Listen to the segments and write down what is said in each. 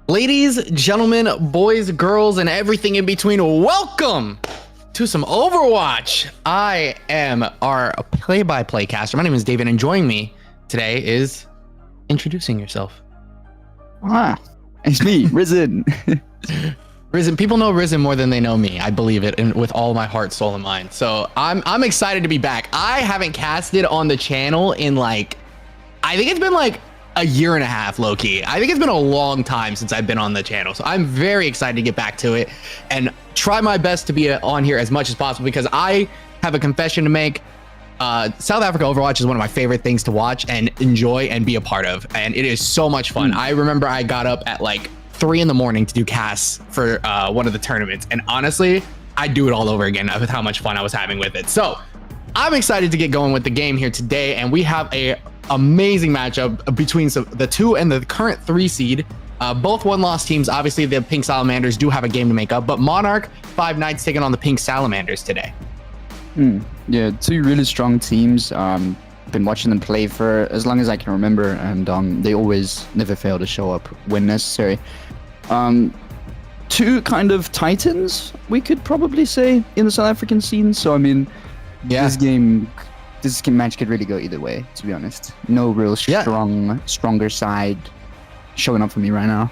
Ladies, gentlemen, boys, girls, and everything in between, welcome to some Overwatch. I am our play-by-play caster. My name is David, and joining me today is introducing yourself. It's me, Risen. Risen, people know Risen more than they know me. I believe it, and with all my heart, soul, and mind. So I'm excited to be back. I haven't casted on the channel in I think it's been a year and a half, low-key. I think it's been a long time since I've been on the channel, so I'm very excited to get back to it and try my best to be on here as much as possible, because I have a confession to make. South Africa Overwatch is one of my favorite things to watch and enjoy and be a part of, and it is so much fun. I remember I got up at 3 in the morning to do casts for one of the tournaments, and honestly, I'd do it all over again with how much fun I was having with it. So I'm excited to get going with the game here today, and we have a amazing matchup between the 2 and the current 3 seed. Both one-loss teams. Obviously, the Pink Salamanders do have a game to make up, but Monarch 5 Knights taking on the Pink Salamanders today. Yeah, 2 really strong teams. Been watching them play for as long as I can remember, and they always never fail to show up when necessary. 2 kind of titans, we could probably say, in the South African scene. So I mean, yeah, this match could really go either way, to be honest. No real stronger side showing up for me right now.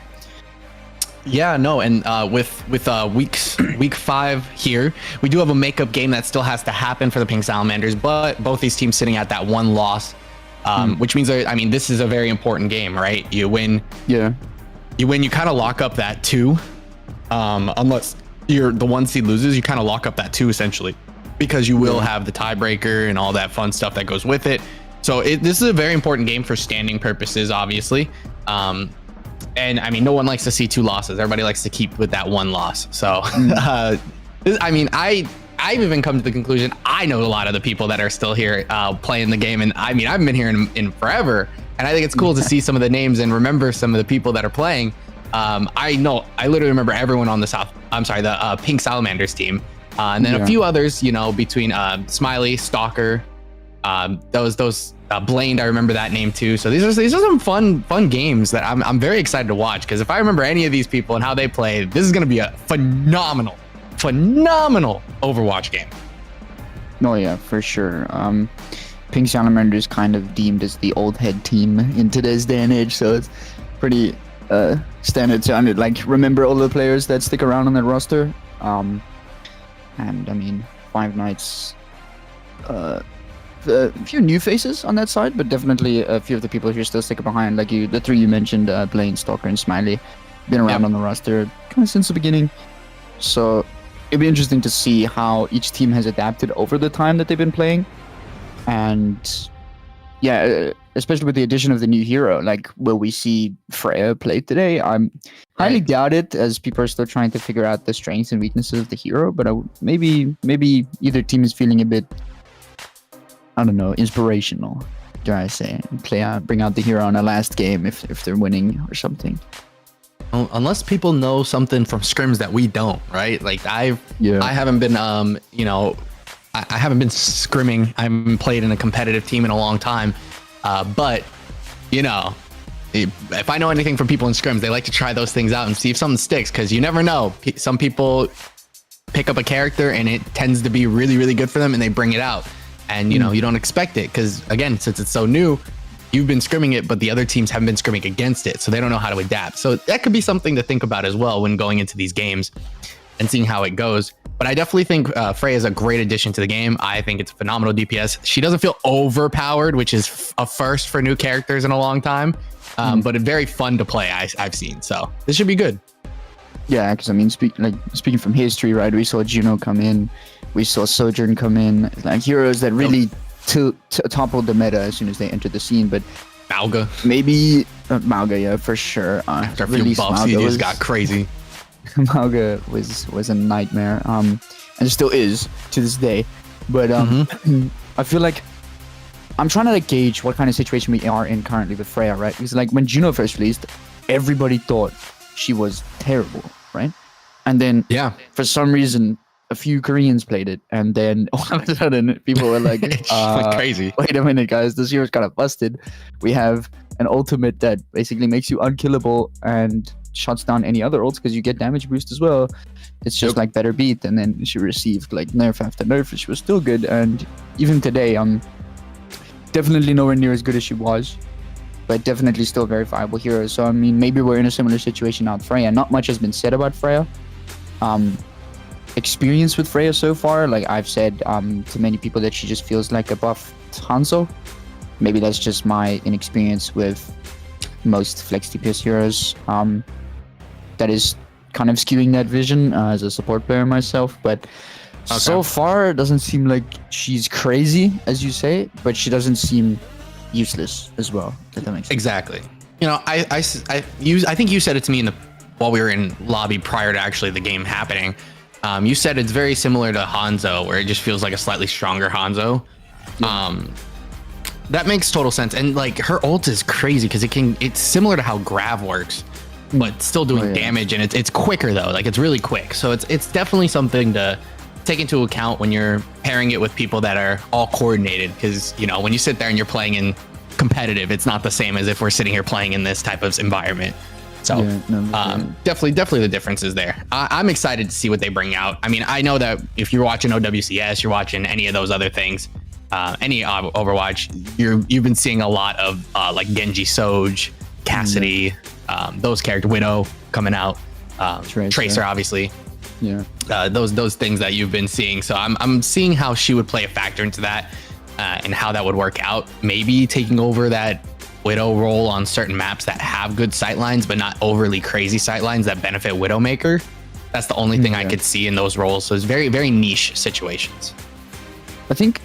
Yeah, no, and with week 5 here, we do have a makeup game that still has to happen for the Pink Salamanders, but both these teams sitting at that 1 loss, which means this is a very important game, right? You win, you kind of lock up that 2, unless the 1 seed loses, you kind of lock up that 2 essentially, because you will have the tiebreaker and all that fun stuff that goes with it. So this is a very important game for standing purposes, obviously. And I mean, no one likes to see 2 losses. Everybody likes to keep with that 1 loss. So, I've even come to the conclusion, I know a lot of the people that are still here playing the game. And I mean, I've been here in forever. And I think it's cool to see some of the names and remember some of the people that are playing. I literally remember everyone on the Pink Salamanders team. And then a few others, between Smiley, Stalker, those Blaine, I remember that name too. So these are some fun games that I'm very excited to watch, because if I remember any of these people and how they play, this is going to be a phenomenal Overwatch game. Oh yeah, for sure. Pink Salamanders kind of deemed as the old head team in today's day and age, so it's pretty standard to remember all the players that stick around on that roster. And I mean, 5 Knights, a few new faces on that side, but definitely a few of the people who are still sticking behind, the 3 you mentioned, Blaine, Stalker, and Smiley, been around on the roster kind of since the beginning. So it'll be interesting to see how each team has adapted over the time that they've been playing. And yeah, especially with the addition of the new hero, will we see Freya play today? I'm highly doubt it, as people are still trying to figure out the strengths and weaknesses of the hero. But maybe either team is feeling a bit, I don't know, inspirational, dare I say, bring out the hero on a last game if they're winning or something. Unless people know something from scrims that we don't, right? I haven't been I haven't been scrimming. I haven't played in a competitive team in a long time. But, if I know anything from people in scrims, they like to try those things out and see if something sticks, because you never know. Some people pick up a character and it tends to be really, really good for them, and they bring it out. And, you don't expect it because, again, since it's so new, you've been scrimming it, but the other teams haven't been scrimming against it, so they don't know how to adapt. So that could be something to think about as well when going into these games and seeing how it goes. But I definitely think Freya is a great addition to the game. I think it's a phenomenal DPS. She doesn't feel overpowered, which is a first for new characters in a long time, but it's very fun to play. I've seen, so this should be good. Yeah, because I mean, speaking from history, right? We saw Juno come in, we saw Sojourn come in, like heroes that really toppled the meta as soon as they entered the scene. But Mauga, maybe Mauga, yeah, for sure. After a few buffs, he just got crazy. Mauga was a nightmare, and it still is to this day. But I feel like I'm trying to like gauge what kind of situation we are in currently with Freya, right? Because like when Juno first released, everybody thought she was terrible, right? And then for some reason, a few Koreans played it, and then all of a sudden people were like, crazy. Wait a minute, guys, this hero's kind of busted. We have an ultimate that basically makes you unkillable and shuts down any other ults because you get damage boost as well. It's just like better beat. And then she received like nerf after nerf, which was still good. And even today, definitely nowhere near as good as she was, but definitely still a very viable hero. So I mean, maybe we're in a similar situation now with Freya. Not much has been said about Freya. Experience with Freya so far, like I've said to many people that she just feels like a buff Hanzo. Maybe that's just my inexperience with most flex DPS heroes. That is kind of skewing that vision as a support player myself, but so far it doesn't seem like she's crazy, as you say, but she doesn't seem useless as well. If that makes sense. Exactly. You know, I think you said it to me while we were in lobby prior to actually the game happening. You said it's very similar to Hanzo, where it just feels like a slightly stronger Hanzo. That makes total sense. And like her ult is crazy because it's similar to how Grav works, but still doing damage, and it's quicker though. Like it's really quick. So it's definitely something to take into account when you're pairing it with people that are all coordinated, because you know, when you sit there and you're playing in competitive, it's not the same as if we're sitting here playing in this type of environment. So definitely the difference is there. I'm excited to see what they bring out. I mean, I know that if you're watching OWCS, you're watching any of those other things, any Overwatch, you've been seeing a lot of like Genji, Soj, Cassidy, those characters, Widow coming out, Tracer obviously. Those things that you've been seeing. So I'm seeing how she would play a factor into that, and how that would work out. Maybe taking over that Widow role on certain maps that have good sightlines, but not overly crazy sightlines that benefit Widowmaker. That's the only thing I could see in those roles. So it's very, very niche situations. I think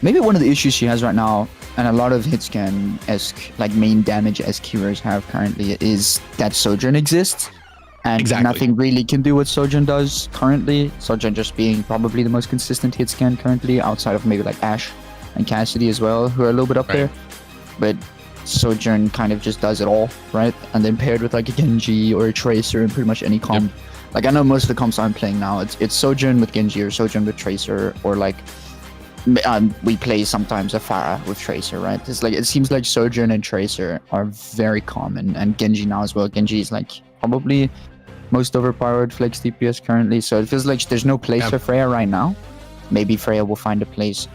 maybe one of the issues she has right now, and a lot of hitscan-esque, like main damage-esque heroes have currently, is that Sojourn exists. And nothing really can do what Sojourn does currently. Sojourn just being probably the most consistent hitscan currently, outside of maybe like Ashe and Cassidy as well, who are a little bit up there. But Sojourn kind of just does it all, right? And then paired with like a Genji or a Tracer in pretty much any comp. Like I know most of the comps I'm playing now, it's Sojourn with Genji or Sojourn with Tracer, or like we play sometimes a Pharah with Tracer, right? It's like, it seems like Sojourn and Tracer are very common, and Genji now as well. Genji is like probably most overpowered flex DPS currently, so it feels like there's no place for Freya right now. Maybe Freya will find a place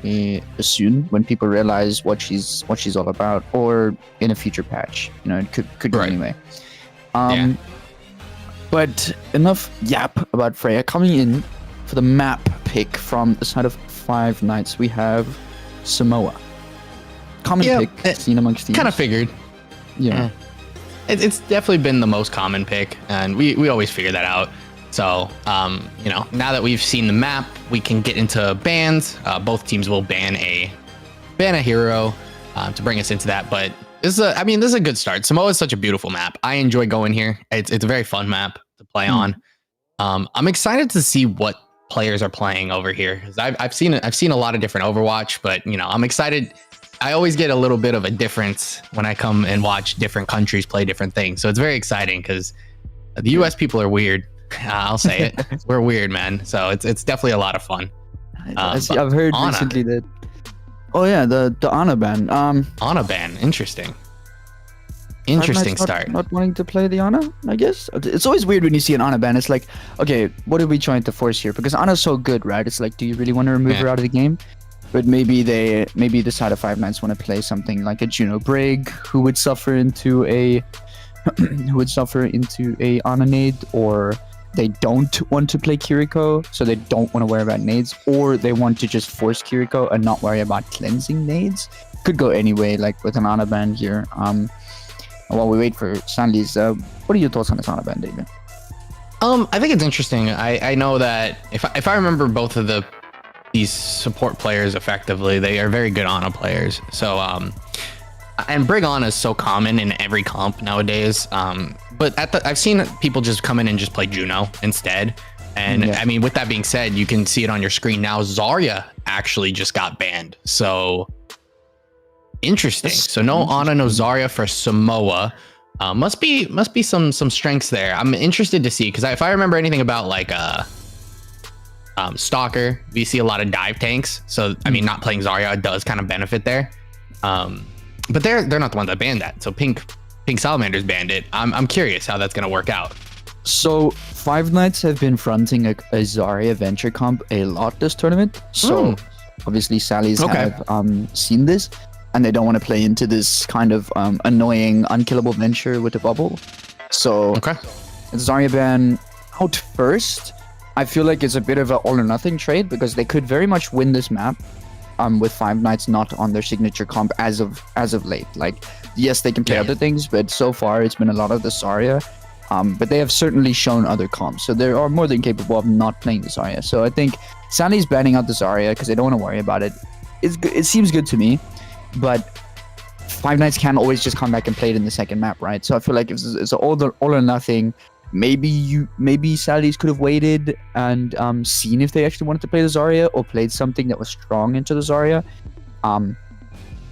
soon when people realize what she's all about, or in a future patch. You know, it could go anyway. But enough yap about Freya. Coming in for the map pick from the side of Five Nights, we have Samoa. Common pick seen amongst teams. Kind of figured. It's definitely been the most common pick, and we always figure that out. So, you know, now that we've seen the map, we can get into bans. Both teams will ban a hero to bring us into that. But this is a good start. Samoa is such a beautiful map. I enjoy going here. It's a very fun map to play on. I'm excited to see what players are playing over here, because I've seen a lot of different Overwatch, but you know, I'm excited. I always get a little bit of a difference when I come and watch different countries play different things. So it's very exciting because the US people are weird. I'll say it. We're weird, man. So it's definitely a lot of fun. I've heard Ana recently that. Oh yeah, the Ana ban. Ana ban. Interesting start. Not wanting to play the Ana, I guess. It's always weird when you see an Ana ban. It's like, okay, what are we trying to force here? Because Ana's so good, right? It's like, do you really want to remove her out of the game? But maybe the side of Five Nights want to play something like a Juno Brig, who would suffer into a Ana nade, or they don't want to play Kiriko, so they don't want to worry about nades, or they want to just force Kiriko and not worry about cleansing nades. Could go anyway, like with an Ana ban here. While we wait for Sandy's, what are your thoughts on this Ana ban, David? I think it's interesting. I know that if I remember both of these support players effectively, they are very good Ana players. So and Brig Ana is so common in every comp nowadays. But I've seen people just come in and just play Juno instead. And I mean, with that being said, you can see it on your screen now. Zarya actually just got banned. So interesting. So no Ana, no Zarya for Samoa. Must be some strengths there. I'm interested to see, because if I remember anything about like Stalker, we see a lot of dive tanks. So I mean, not playing Zarya does kind of benefit there. But they're not the ones that banned that. So Pink Salamanders banned it. I'm curious how that's gonna work out. So Five Nights have been fronting a Zarya Venture comp a lot this tournament. So obviously Sally's have seen this, and they don't want to play into this kind of annoying unkillable Venture with a bubble. So Zarya ban out first. I feel like it's a bit of an all or nothing trade, because they could very much win this map with Five Nights not on their signature comp as of late. Like, yes, they can play other things, but so far it's been a lot of the Zarya. But they have certainly shown other comps, so they are more than capable of not playing the Zarya. So I think Sandy's banning out the Zarya because they don't want to worry about it. It seems good to me, but Five Nights can always just come back and play it in the second map, right? So I feel like if it's all or nothing, maybe Sally's could have waited and seen if they actually wanted to play the Zarya, or played something that was strong into the Zarya,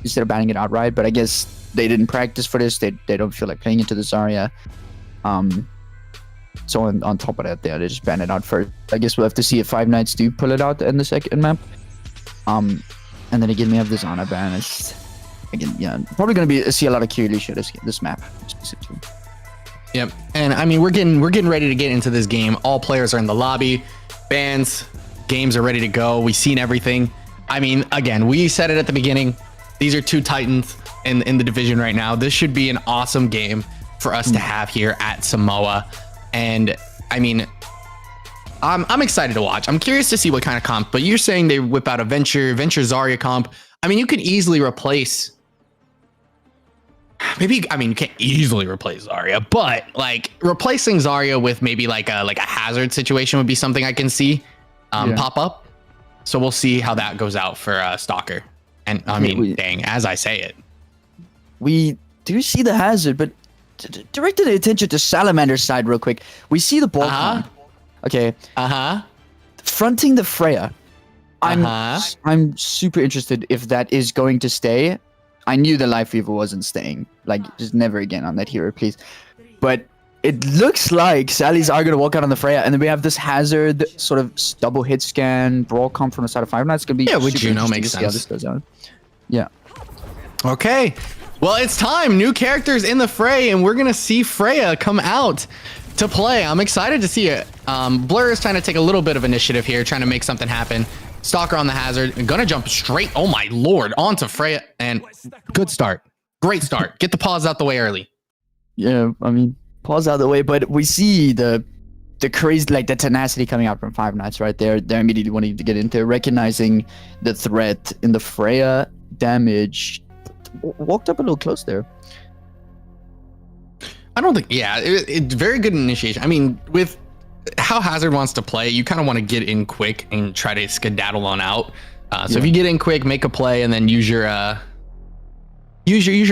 instead of banning it outright. But I guess they didn't practice for this. They don't feel like playing into the Zarya. So on top of that, they just ban it out first. I guess we'll have to see if Five Nights do pull it out in the second map. And then again, we have this Ana ban. It's, again, probably going to see a lot of Kyrilisha this map specifically. Yep. And I mean, we're getting ready to get into this game. All players are in the lobby. Bans, games are ready to go. We've seen everything. I mean, again, we said it at the beginning. These are two titans in the division right now. This should be an awesome game for us to have here at Samoa. And I mean, I'm excited to watch. I'm curious to see what kind of comp, but you're saying they whip out a Venture Zarya comp. I mean, you could easily replace, you can't easily replace Zarya, but like replacing Zarya with maybe like a hazard situation would be something I can see pop up. So we'll see how that goes out for Stalker. And I mean, dang, as I say it, we do see the hazard, but directed the attention to Salamander's side real quick. We see the ball comp. Okay. Fronting the Freya. I'm super interested if that is going to stay. I knew the Life Weaver wasn't staying. Like, just never again on that hero, please. But it looks like Sally's are going to walk out on the Freya, and then we have this hazard sort of double hit scan brawl comp from the side of Five Nights. It's going to be with Juno makes sense. How this goes out. Yeah. Okay. Well, it's time. New characters in the fray, and we're going to see Freya come out to play. I'm excited to see it. Blur is trying to take a little bit of initiative here, trying to make something happen. Stalker on the hazard, gonna jump straight, oh my lord, onto Freya, and good start. Great start. Get the pause out the way early. Yeah, I mean, pause out of the way, but we see the crazy, like the tenacity coming out from Five Nights right there. They're immediately wanting to get into recognizing the threat in the Freya damage. Walked up a little close there. I don't think, it's very good initiation. I mean, with how Hazard wants to play, you kind of want to get in quick and try to skedaddle on out. So if you get in quick, make a play, and then use your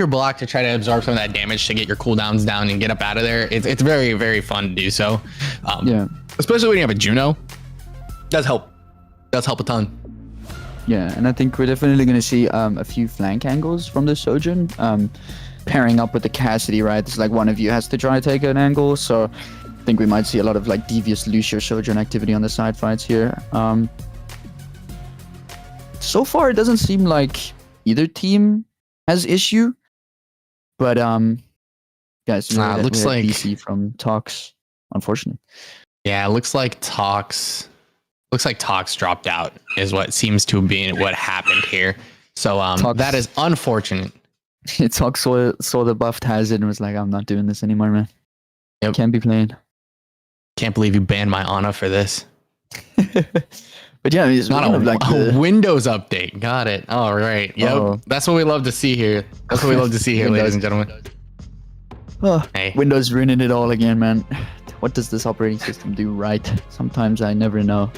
block to try to absorb some of that damage to get your cooldowns down and get up out of there. It's very, very fun to do so. Especially when you have a Juno. Does help a ton. Yeah, and I think we're definitely going to see a few flank angles from the Sojourn. Pairing up with the Cassidy, right? It's like one of you has to try to take an angle, so I think we might see a lot of like devious Lucio Sojourn activity on the side fights here. So far, it doesn't seem like either team has issue, but guys, it looks like DC from Tox, unfortunately. Yeah, it looks like Tox Looks like Tox dropped out is what seems to be what happened here. So Tox- that is unfortunate. Tox saw the buffed Hazard and was like, I'm not doing this anymore, man. Yep. Can't be playing. Can't believe you banned my Ana for this. But yeah, it's Not kind a, of like a Windows update. Got it. All right. Yep. Oh. That's what we love to see here. That's what we love to see here, ladies and gentlemen. Hey. Windows ruining it all again, man. What does this operating system do right? Sometimes I never know.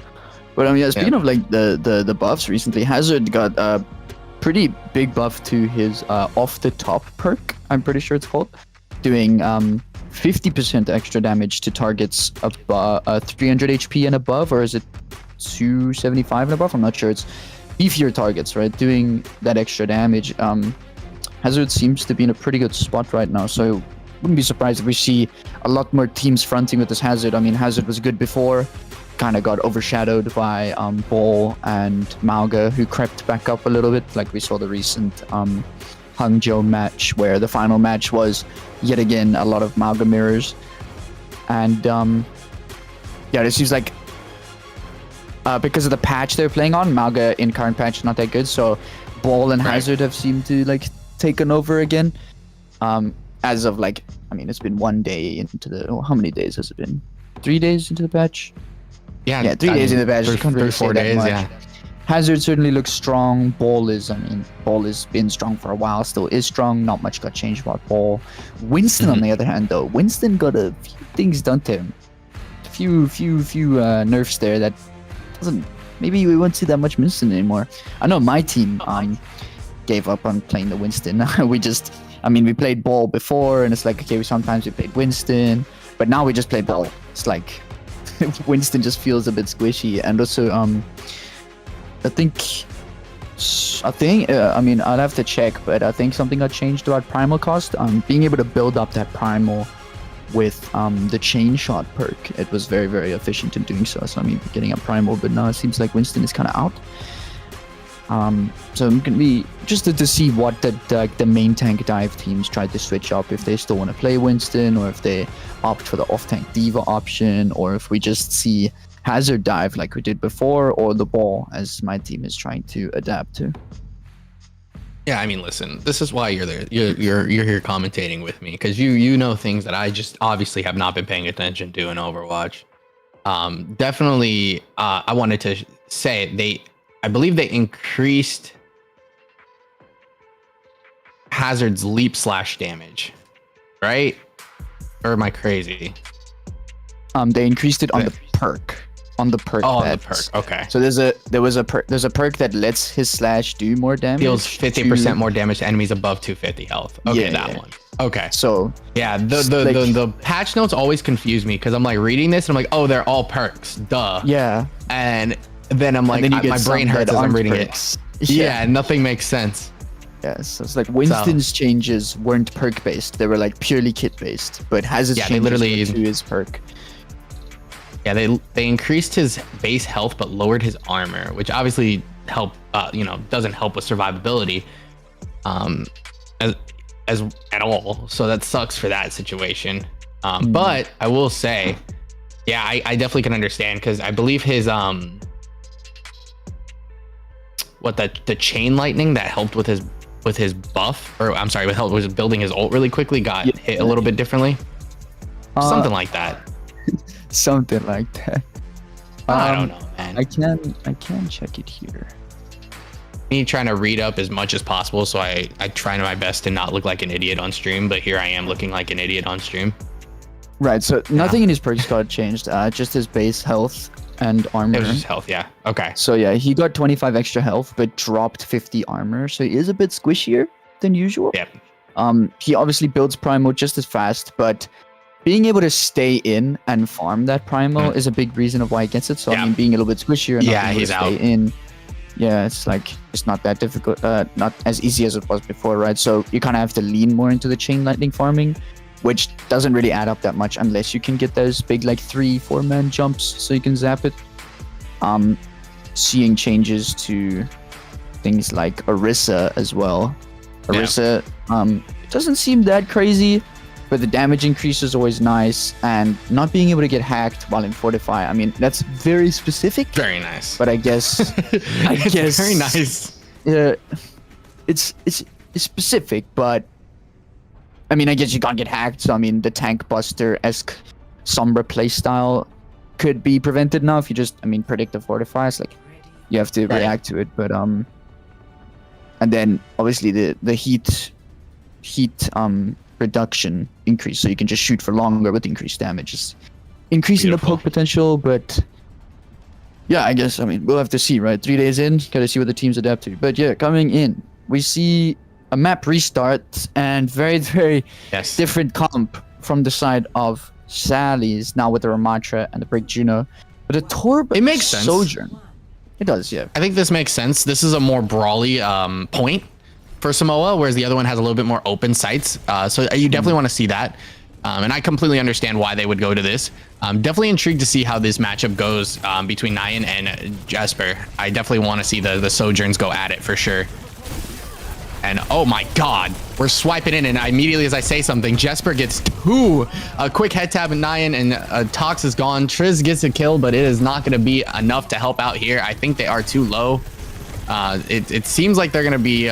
But I mean, yeah, speaking of like the buffs recently, Hazard got a pretty big buff to his off the top perk. I'm pretty sure it's called, doing 50% extra damage to targets above 300 HP and above, or is it 275 and above? I'm not sure. It's beefier targets, right? Doing that extra damage. Hazard seems to be in a pretty good spot right now, so wouldn't be surprised if we see a lot more teams fronting with this Hazard. I mean, Hazard was good before, kind of got overshadowed by Ball and Mauga, who crept back up a little bit, like we saw the recent Hangzhou match, where the final match was yet again a lot of Mauga mirrors. And yeah, it seems like because of the patch they're playing on, Mauga in current patch is not that good, so Ball and Hazard have seemed to like taken over again. As of like, I mean, it's been 1 day into the, how many days has it been? 3 days into the patch? Yeah, 3 days into the patch. 4 days, yeah. Hazard certainly looks strong. Ball is, I mean, Ball has been strong for a while, still is strong. Not much got changed about Ball. Winston, on the other hand, though, Winston got a few things done to him. A few nerfs there that doesn't, maybe we won't see that much Winston anymore. I know my team gave up on playing the Winston. We played Ball before, and it's like, okay, sometimes we played Winston, but now we just play Ball. It's like Winston just feels a bit squishy, and also I think I mean, I'll have to check, but I think something got changed about primal cost. Being able to build up that primal with the chain shot perk, it was very, very efficient in doing so. So I mean, getting a primal, but now it seems like Winston is kind of out. So I'm gonna be interested to see what the main tank dive teams tried to switch up, if they still want to play Winston, or if they opt for the off-tank diva option, or if we just see Hazard dive like we did before, or the Ball, as my team is trying to adapt to. Yeah, I mean, listen, this is why you're there. You're here commentating with me, because you know things that I just obviously have not been paying attention to in Overwatch. Definitely, I wanted to say I believe they increased Hazard's leap slash damage, right? Or am I crazy? They increased it on the perk. On the perk. Oh, on the perk. Okay. So there's a perk that lets his slash do more damage. Deals 50% more damage to enemies above 250 health. Okay, yeah, that one. Okay. So yeah, the patch notes always confuse me, because I'm like reading this and I'm like, oh, they're all perks. Duh. Yeah. And then I'm like, my brain hurts as I'm reading it. Yeah, nothing makes sense. Yeah, so it's like Winston's changes weren't perk based; they were like purely kit based. But Hazard's changes were to his perk. Yeah, they increased his base health but lowered his armor, which obviously doesn't help with survivability, as at all. So that sucks for that situation. But I will say, yeah, I definitely can understand, because I believe his the chain lightning that helped with his buff, or I'm sorry, was building his ult really quickly, got hit a little bit differently. Something like that. Something like that. I don't know, man. I can check it here. Me trying to read up as much as possible, so I try my best to not look like an idiot on stream, but here I am looking like an idiot on stream. Right, so nothing in his perks got changed, just his base health and armor. It was just health, yeah. Okay. So yeah, he got 25 extra health, but dropped 50 armor, so he is a bit squishier than usual. Yep. He obviously builds primal just as fast, but being able to stay in and farm that primal is a big reason of why he gets it. So I mean, being a little bit squishier and not able to stay in. Yeah, it's like, it's not that difficult, not as easy as it was before, right? So you kind of have to lean more into the chain lightning farming, which doesn't really add up that much unless you can get those big like 3-4 man jumps so you can zap it. Seeing changes to things like Orisa as well. Orisa doesn't seem that crazy. but the damage increase is always nice, and not being able to get hacked while in Fortify. I mean, that's very specific. Very nice. But I guess, It's very nice. Yeah, it's specific, but I mean, I guess you can't get hacked. So I mean, the tank buster-esque Sombra playstyle could be prevented now if you just, I mean, predict the Fortifies. Like, you have to react to it, but and then obviously the heat reduction increase, so you can just shoot for longer with increased damage. It's increasing the poke potential, but yeah, I guess, I mean, we'll have to see, right? 3 days in, gotta see what the teams adapt to. But yeah, coming in, we see a map restart and very, very different comp from the side of Sally's, now with the Ramatra and the Break Juno. But the Torb, it makes sense. Sojourn. It does, yeah. I think this makes sense. This is a more brawly point for Samoa, whereas the other one has a little bit more open sights. So you definitely want to see that. And I completely understand why they would go to this. I'm definitely intrigued to see how this matchup goes between Nyan and Jesper. I definitely want to see the Sojourns go at it for sure. And oh my god, we're swiping in, and immediately as I say something, Jesper gets two. A quick head tap and Nyan, and Tox is gone. Triz gets a kill, but it is not going to be enough to help out here. I think they are too low. It seems like they're going to be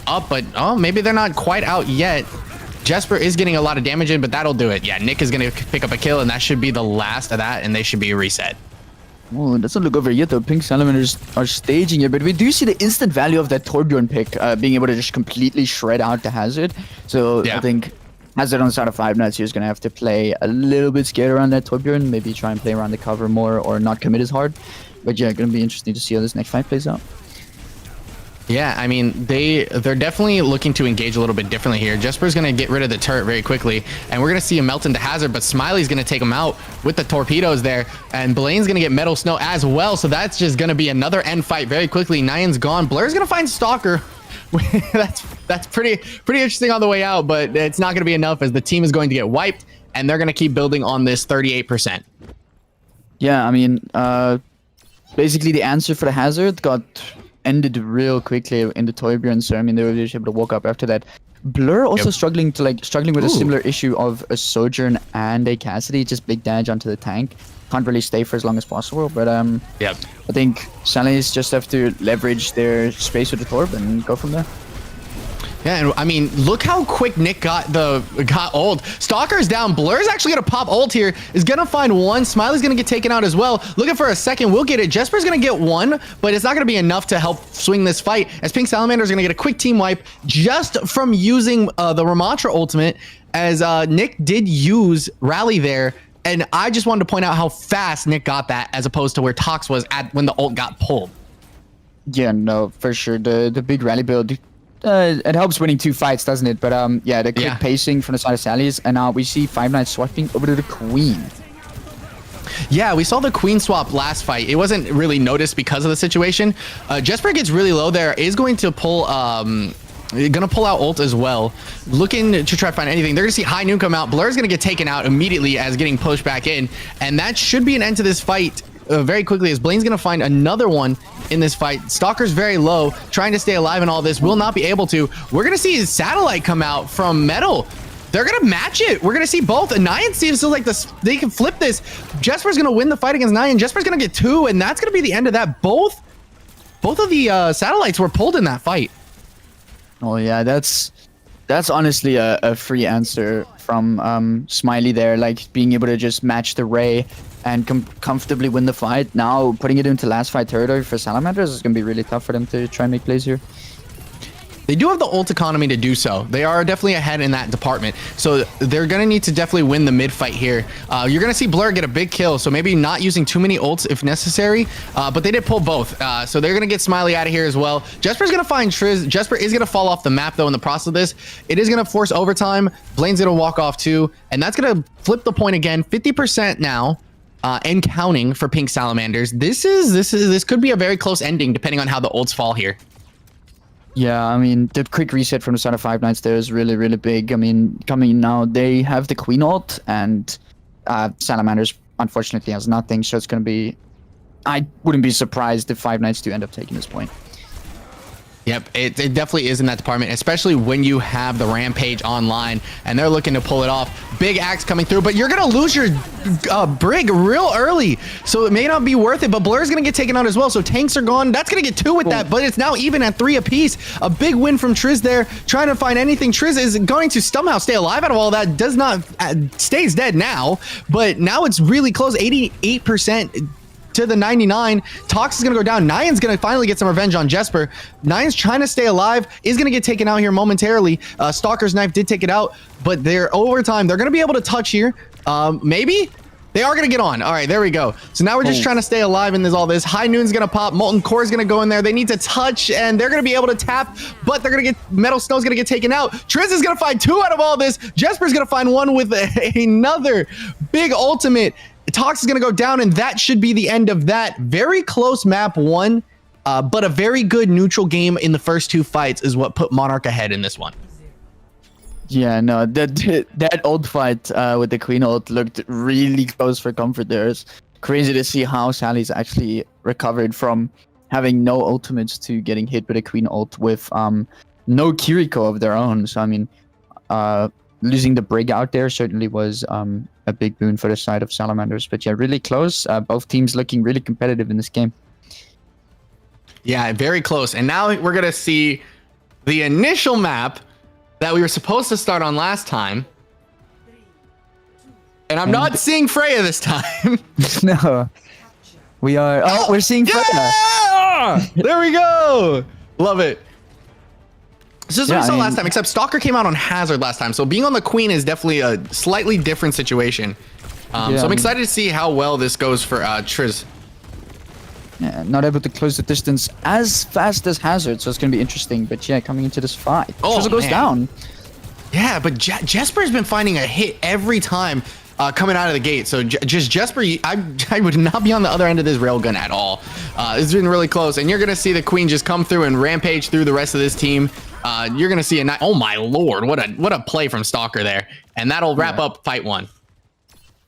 up, but oh, maybe they're not quite out yet. Jesper is getting a lot of damage in, but that'll do it. Yeah, Nick is going to pick up a kill, and that should be the last of that, and they should be reset. Oh, it doesn't look over yet though. Pink Salamanders are staging it, but we do see the instant value of that Torbjorn pick, being able to just completely shred out the Hazard. So I think Hazard on the side of Five Nights here is going to have to play a little bit scared around that Torbjorn, maybe try and play around the cover more or not commit as hard. But yeah, going to be interesting to see how this next fight plays out. Yeah, I mean, they're definitely looking to engage a little bit differently here. Jesper's going to get rid of the turret very quickly, and we're going to see him melt into Hazard, but Smiley's going to take him out with the torpedoes there, and Blaine's going to get Metal Snow as well, so that's just going to be another end fight very quickly. Nyan's gone. Blur's going to find Stalker. that's pretty interesting on the way out, but it's not going to be enough as the team is going to get wiped, and they're going to keep building on this 38%. Yeah, I mean, basically the answer for the Hazard got ended real quickly in the Torbjorn, so I mean, they were just able to walk up after that. Blur also struggling with a similar issue of a Sojourn and a Cassidy, just big damage onto the tank. Can't really stay for as long as possible, but I think Sally's just have to leverage their space with the Torb and go from there. Yeah, and I mean, look how quick Nick got ult. Stalker's down. Blur's actually gonna pop ult here. Is gonna find one. Smiley's gonna get taken out as well. Looking for a second. We'll get it. Jesper's gonna get one, but it's not gonna be enough to help swing this fight, as Pink Salamander's gonna get a quick team wipe just from using the Ramatra ultimate, as Nick did use Rally there. And I just wanted to point out how fast Nick got that, as opposed to where Tox was at when the ult got pulled. Yeah, no, for sure. The big Rally build, it helps winning 2 fights, doesn't it? But yeah, the quick pacing from the side of Sally's, and now we see Five Nights swiping over to the Queen. Yeah, we saw the Queen swap last fight. It wasn't really noticed because of the situation. Jesper gets really low there. Is going to pull gonna pull out ult as well, looking to try to find anything. They're gonna see High Noon come out. Blur's gonna get taken out immediately as getting pushed back in, and that should be an end to this fight very quickly, as Blaine's gonna find another one in this fight. Stalker's very low, trying to stay alive in all this, will not be able to. We're gonna see his satellite come out from Metal. They're gonna match it. We're gonna see both. And Nyan seems like this, they can flip this. Jesper's gonna win the fight against Nyan. Jesper's gonna get 2, and that's gonna be the end of that. Both of the satellites were pulled in that fight. Oh yeah, that's honestly a free answer from Smiley there, like being able to just match the Ray and comfortably win the fight. Now putting it into last fight territory for Salamanders is going to be really tough for them to try and make plays here. They do have the ult economy to do so. They are definitely ahead in that department. So they're going to need to definitely win the mid fight here. You're going to see Blur get a big kill. So maybe not using too many ults if necessary. But they did pull both. So they're going to get Smiley out of here as well. Jesper's going to find Triz. Jesper is going to fall off the map though in the process of this. It is going to force overtime. Blaine's going to walk off too. And that's going to flip the point again. 50% now. And counting for Pink Salamanders. This could be a very close ending depending on how the ults fall here. Yeah, I mean, the quick reset from the side of Five Nights there is really, really big. I mean, coming in now, they have the Queen ult, and Salamanders, unfortunately, has nothing, so it's going to be... I wouldn't be surprised if Five Nights do end up taking this point. Yep, it definitely is in that department, especially when you have the Rampage online and they're looking to pull it off. Big axe coming through, but you're going to lose your Brig real early, so it may not be worth it, but Blur's going to get taken out as well, so tanks are gone. That's going to get 2 with that, but it's now even at 3 apiece. A big win from Triz there, trying to find anything. Triz is going to somehow stay alive out of all that, does not, stays dead now, but now it's really close, 88%. To the 99. Tox is going to go down. Nyan's going to finally get some revenge on Jesper. Nyan's trying to stay alive, is going to get taken out here momentarily. Stalker's knife did take it out, but they're overtime. They're going to be able to touch here. Maybe? They are going to get on. All right, there we go. So now we're just trying to stay alive and there's all this. High Noon's going to pop. Molten Core is going to go in there. They need to touch and they're going to be able to tap, but they're going to get, Metal Snow's going to get taken out. Triz is going to find 2 out of all this. Jesper's going to find 1 with another big ultimate. Tox is going to go down, and that should be the end of that. Very close map 1, but a very good neutral game in the first 2 fights is what put Monarch ahead in this one. Yeah, no, that ult fight with the Queen ult looked really close for comfort there. It's crazy to see how Sally's actually recovered from having no ultimates to getting hit with a Queen ult with no Kiriko of their own. So, I mean, losing the Brig out there certainly was a big boon for the side of Salamanders. But yeah, really close. Both teams looking really competitive in this game. Yeah, very close. And now we're going to see the initial map that we were supposed to start on last time. And I'm not seeing Freya this time. No. We are... Oh, we're seeing Freya. Yeah! There we go. Love it. So this is what we saw last time, except Stalker came out on Hazard last time. So being on the Queen is definitely a slightly different situation. So I'm excited to see how well this goes for Triz. Yeah, not able to close the distance as fast as Hazard, so it's going to be interesting. But yeah, coming into this fight, Triz goes down. Yeah, but Jesper's been finding a hit every time coming out of the gate. So just Jesper, I would not be on the other end of this railgun at all. It's been really close, and you're going to see the Queen just come through and rampage through the rest of this team. You're going to see oh my lord, what a play from Stalker there. And that'll wrap up fight 1.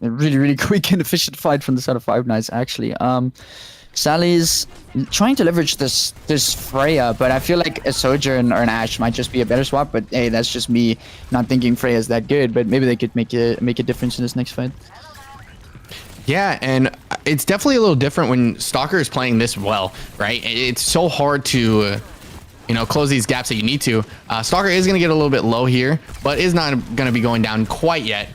A really, really quick and efficient fight from the side of Five Nights, actually. Sally's trying to leverage this Freya, but I feel like a Sojourn or an Ashe might just be a better swap. But hey, that's just me not thinking Freya's that good. But maybe they could make a difference in this next fight. Yeah, and it's definitely a little different when Stalker is playing this well, right? It's so hard to close these gaps that you need to. Stalker is going to get a little bit low here, but is not going to be going down quite yet.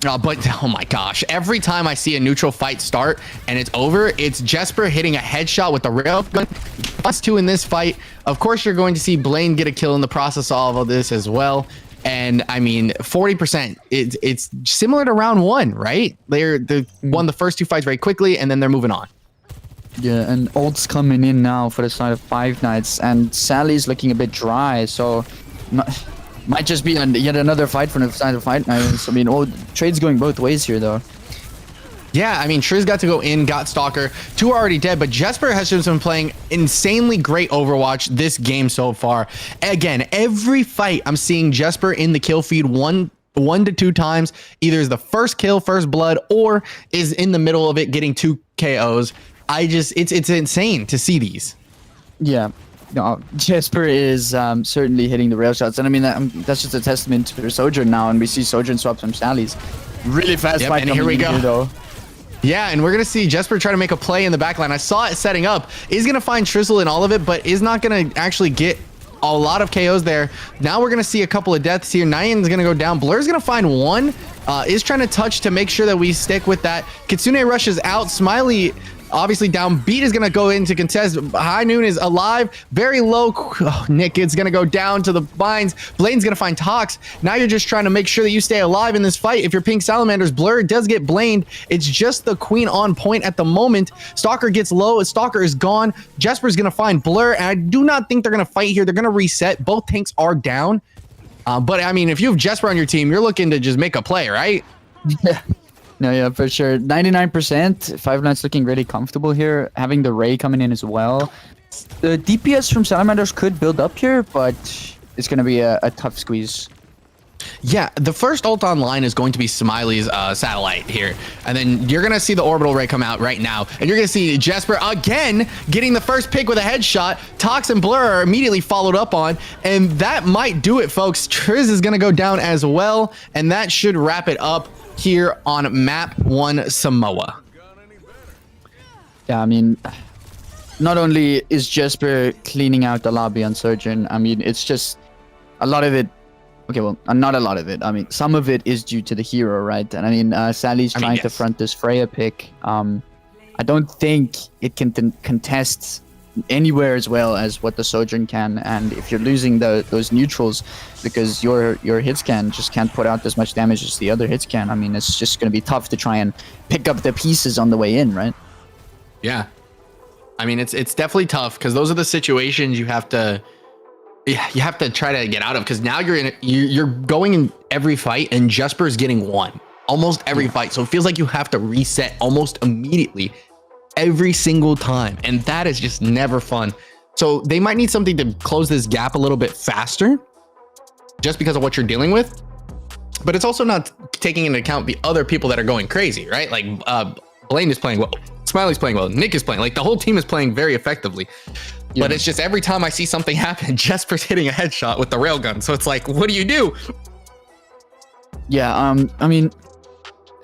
But oh my gosh, every time I see a neutral fight start and it's over, it's Jesper hitting a headshot with the railgun. +2 in this fight. Of course, you're going to see Blaine get a kill in the process of all of this as well. And I mean, 40%, it's similar to round 1, right? They won the first 2 fights very quickly, and then they're moving on. Yeah, and ult's coming in now for the side of Five Nights, and Sally's looking a bit dry, so might just be yet another fight from the side of Five Nights. I mean, trade's going both ways here, though. Yeah, I mean, Triz got to go in, got Stalker. 2 are already dead, but Jesper has just been playing insanely great Overwatch this game so far. Again, every fight I'm seeing Jesper in the kill feed one to 2 times. Either is the first kill, first blood, or is in the middle of it getting 2 KOs. It's insane to see these. Yeah. No, Jesper is certainly hitting the rail shots, and I mean that's just a testament to Sojourn now, and we see Sojourn swap some Sallies. Really fast fight. And here we go. Here, though. Yeah, and we're gonna see Jesper try to make a play in the backline. I saw it setting up. Is gonna find Trizzle in all of it, but is not gonna actually get a lot of KOs there. Now we're gonna see a couple of deaths here. Nyan's gonna go down. Blur's gonna find 1. Is trying to touch to make sure that we stick with that. Kitsune rushes out. Smiley obviously down. Beat is going to go in to contest. High Noon is alive. Very low. Oh, Nick is going to go down to the vines. Blaine's going to find Tox. Now you're just trying to make sure that you stay alive in this fight. If you're Pink Salamanders, Blur does get blamed. It's just the Queen on point at the moment. Stalker gets low. Stalker is gone. Jesper's going to find Blur, and I do not think they're going to fight here. They're going to reset. Both tanks are down. But I mean, if you have Jesper on your team, you're looking to just make a play, right? Yeah. No, yeah, for sure. 99%. Five Nights looking really comfortable here. Having the Ray coming in as well. The DPS from Salamanders could build up here, but it's going to be a tough squeeze. Yeah, the first ult online is going to be Smiley's satellite here. And then you're going to see the orbital ray come out right now. And you're going to see Jesper again getting the first pick with a headshot. Tox and Blur are immediately followed up on. And that might do it, folks. Triz is going to go down as well. And that should wrap it up here on map 1 Samoa. Yeah, I mean, not only is Jesper cleaning out the lobby on Surgeon, I mean, it's just a lot of it. Okay, well, not a lot of it. I mean, some of it is due to the hero, right? And I mean, Sally's trying to front this Freya pick. I don't think it can contest anywhere as well as what the Sojourn can. And if you're losing those neutrals because your hits can just can't put out as much damage as the other hits can, I mean, it's just going to be tough to try and pick up the pieces on the way in, right? Yeah. I mean, it's definitely tough because those are the situations you have to try to get out of, because now you're going in every fight and Jesper's getting one almost every fight. So it feels like you have to reset almost immediately every single time. And that is just never fun. So they might need something to close this gap a little bit faster just because of what you're dealing with. But it's also not taking into account the other people that are going crazy, right? Like Blaine is playing well. Smiley's playing well. Nick is playing. Like the whole team is playing very effectively. Yeah. But it's just every time I see something happen, Jesper's hitting a headshot with the railgun. So it's like, what do you do? Yeah, I mean,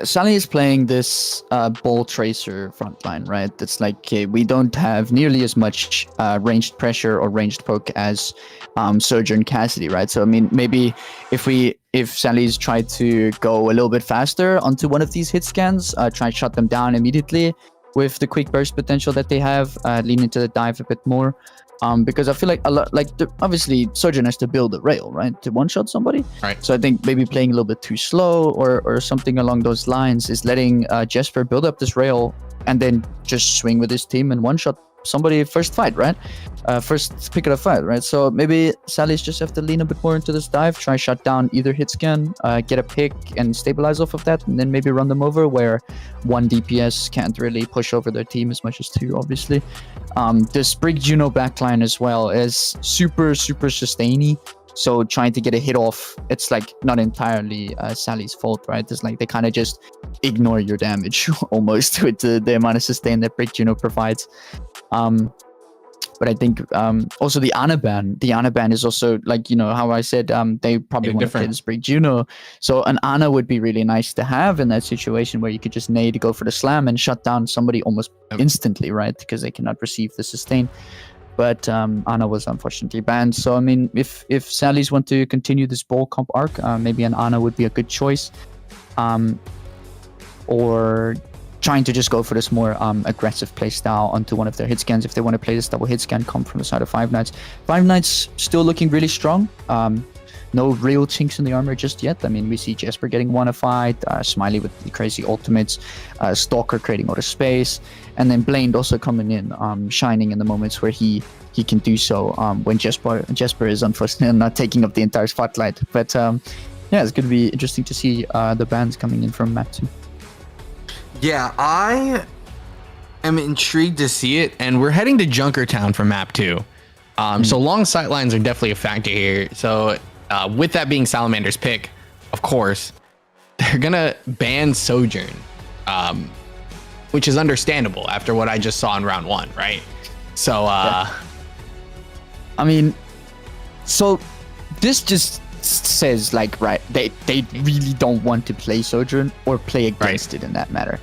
Sally is playing this ball tracer frontline, right? It's like, okay, we don't have nearly as much ranged pressure or ranged poke as Sojourn Cassidy, right? So I mean, maybe if Sally's tried to go a little bit faster onto one of these hit scans, try and shut them down immediately with the quick burst potential that they have, lean into the dive a bit more. Because I feel like a lot, obviously Sojourn has to build a rail, right, to one-shot somebody. Right. So I think maybe playing a little bit too slow or something along those lines is letting Jesper build up this rail and then just swing with his team and one-shot somebody first fight, right? First pick of the fight, right? So maybe Sally's just have to lean a bit more into this dive, try shut down either hit scan, get a pick and stabilize off of that, and then maybe run them over where one DPS can't really push over their team as much as two, obviously. This Brig Juno backline as well is super sustainy. So trying to get a hit off, it's like not entirely Sally's fault, right? It's like they kind of just ignore your damage almost with the amount of sustain that Brig Juno provides. But I think also the Ana ban is also, like, you know, how I said, they probably want to play this Brig Juno. So an Ana would be really nice to have in that situation where you could just nade, go for the slam and shut down somebody almost instantly, right? Because they cannot receive the sustain. But Ana was unfortunately banned. So I mean, if Sally's want to continue this ball comp arc, maybe an Ana would be a good choice. Or trying to just go for this more aggressive play style onto one of their hit scans if they want to play this double hit scan comp from the side of Five Nights. Five Nights still looking really strong. No real chinks in the armor just yet. I mean, we see Jesper getting one-a-fight, Smiley with the crazy ultimates, Stalker creating outer space, and then Blaine also coming in, shining in the moments where he can do so when Jesper is unfortunately not taking up the entire spotlight. But yeah, it's going to be interesting to see the bans coming in from map 2. Yeah, I am intrigued to see it, and we're heading to Junkertown for map 2. So long sightlines are definitely a factor here. So with that being Salamander's pick, of course, they're gonna ban Sojourn, which is understandable after what I just saw in round 1, right? So I mean, so this just says, like, right, they really don't want to play Sojourn or play against it in that matter.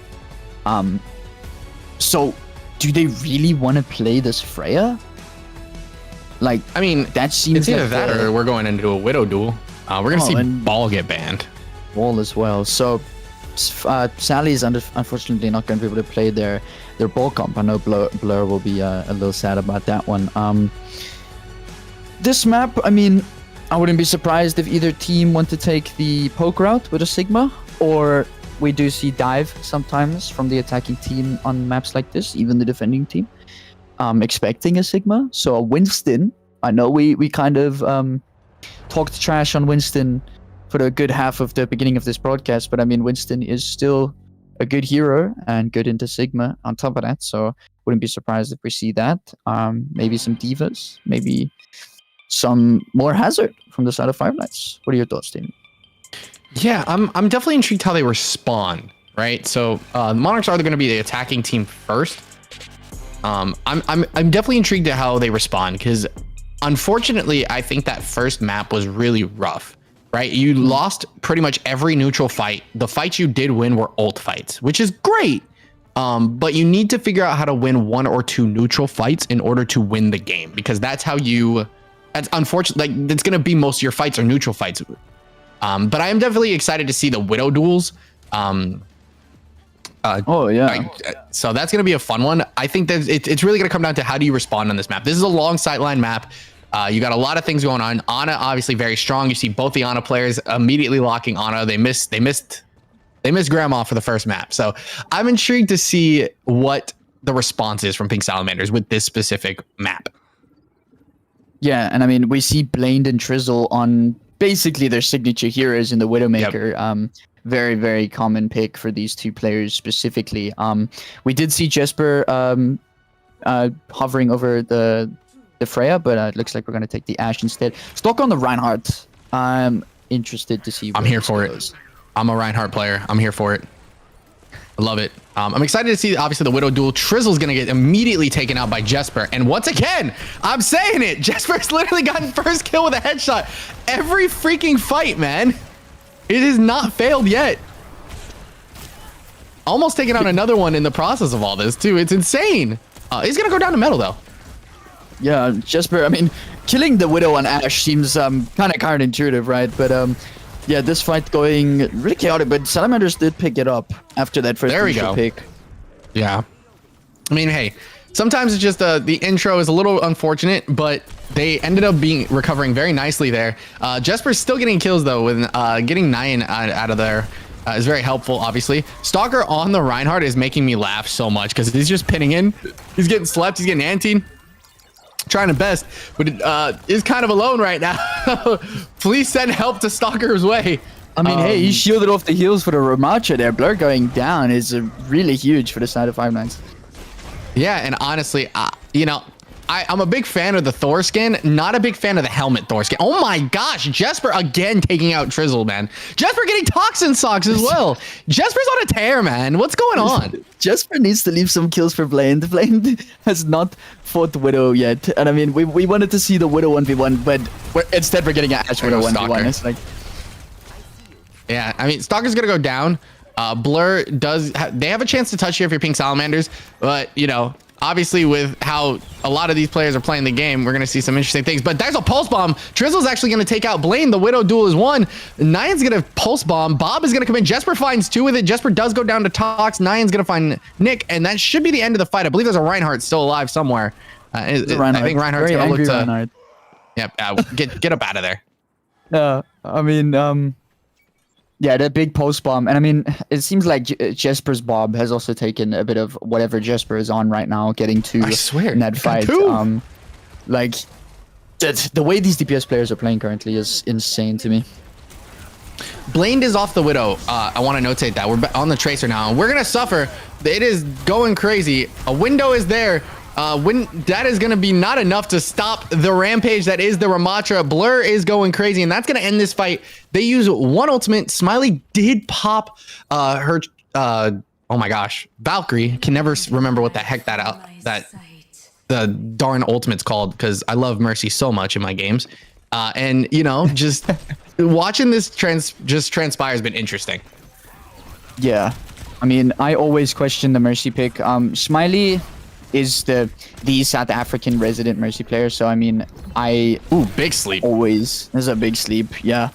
So do they really want to play this Freya? Like, I mean, that seems it's either like that or we're going into a Widow duel. We're gonna see Ball get banned. Wall as well. So Sally is unfortunately not going to be able to play their ball comp. I know Blur will be a little sad about that one. This map, I mean, I wouldn't be surprised if either team want to take the poke route with a Sigma, or we do see dive sometimes from the attacking team on maps like this, even the defending team, expecting a Sigma. So a Winston, I know we kind of talked trash on Winston for a good half of the beginning of this broadcast, but I mean, Winston is still a good hero and good into Sigma on top of that, so wouldn't be surprised if we see that. Maybe some divas, maybe some more hazard from the side of Five Nights. What are your thoughts, Steven? Yeah, I'm definitely intrigued how they respond, right? So the Monarchs are going to be the attacking team first. I'm definitely intrigued at how they respond because unfortunately, I think that first map was really rough, right? You lost pretty much every neutral fight. The fights you did win were ult fights, which is great. But you need to figure out how to win 1 or 2 neutral fights in order to win the game, because that's how you, that's unfortunate. Like it's going to be most of your fights are neutral fights. But I am definitely excited to see the Widow duels. Oh yeah. So that's going to be a fun one. I think that it's really going to come down to how do you respond on this map. This is a long sightline map. You got a lot of things going on. Ana obviously very strong. You see both the Ana players immediately locking Ana. They missed Grandma for the first map. So I'm intrigued to see what the response is from Pink Salamanders with this specific map. Yeah, and I mean we see Blaine and Trizzle on basically their signature heroes in the Widowmaker. Yep. Very, very common pick for these two players specifically. We did see Jesper hovering over the Freya, but it looks like we're going to take the Ashe instead. Stock on the Reinhardt. I'm interested to see. I'm here for it. I'm a Reinhardt player. I'm here for it. I love it. I'm excited to see, obviously, the Widow duel. Trizzle's going to get immediately taken out by Jesper. And once again, I'm saying it. Jesper's literally gotten first kill with a headshot every freaking fight, man. It has not failed yet. Almost taking out another one in the process of all this, too. It's insane. He's going to go down to metal, though. Yeah, Jesper, I mean, killing the Widow on Ashe seems kind of counterintuitive, right? But yeah, this fight going really chaotic, but Salamanders did pick it up after that first initial pick. Yeah. I mean, hey, sometimes it's just the intro is a little unfortunate, but they ended up recovering very nicely there. Jesper's still getting kills, though, with getting Nyan out of there is very helpful, obviously. Stalker on the Reinhardt is making me laugh so much because he's just pinning in. He's getting slept. He's getting antied. Trying to best, but is kind of alone right now. Please send help to Stalker's way. I mean, hey, he shielded off the heals for the Ramacha there. Blur going down is really huge for the side of 5-9s. Yeah, and honestly, you know, I'm a big fan of the Thor skin, not a big fan of the helmet Thor skin. Oh my gosh, Jesper again taking out Trizzle, man. Jesper getting toxin socks as well. Jesper's on a tear, man. What's going on? Jesper needs to leave some kills for Blaine. The Blaine has not fought the Widow yet. And I mean, we wanted to see the Widow 1v1, but instead we're getting an Ashe Widow 1v1. It's like... Yeah, I mean, Stalker's going to go down. Blur does... They have a chance to touch here if you're Pink Salamanders, but, you know... Obviously, with how a lot of these players are playing the game, we're going to see some interesting things. But there's a pulse bomb. Trizzle's actually going to take out Blaine. The Widow duel is won. Nyan's going to pulse bomb. Bob is going to come in. Jesper finds 2 with it. Jesper does go down to Tox. Nyan's going to find Nick, and that should be the end of the fight. I believe there's a Reinhardt still alive somewhere. I think Reinhardt's going to look to... Reinhardt. Yep, get up out of there. I mean... Yeah, that big post bomb. And I mean, it seems like Jesper's Bob has also taken a bit of whatever Jesper is on right now, getting to in that fight. Like, the way these DPS players are playing currently is insane to me. Blaine is off the Widow. I want to notate that. We're on the Tracer now, and we're going to suffer. It is going crazy. A window is there. That is going to be not enough to stop the rampage that is the Ramatra. Blur is going crazy, and that's going to end this fight. They use 1 ultimate. Smiley did pop her oh my gosh, Valkyrie. Can never remember what the heck the darn ultimate's called, because I love Mercy so much in my games. And you know, just watching this just transpire has been interesting. Yeah, I mean, I always question the Mercy pick. Smiley is the South African resident Mercy player, so I mean, big sleep. There's a big sleep. Yeah,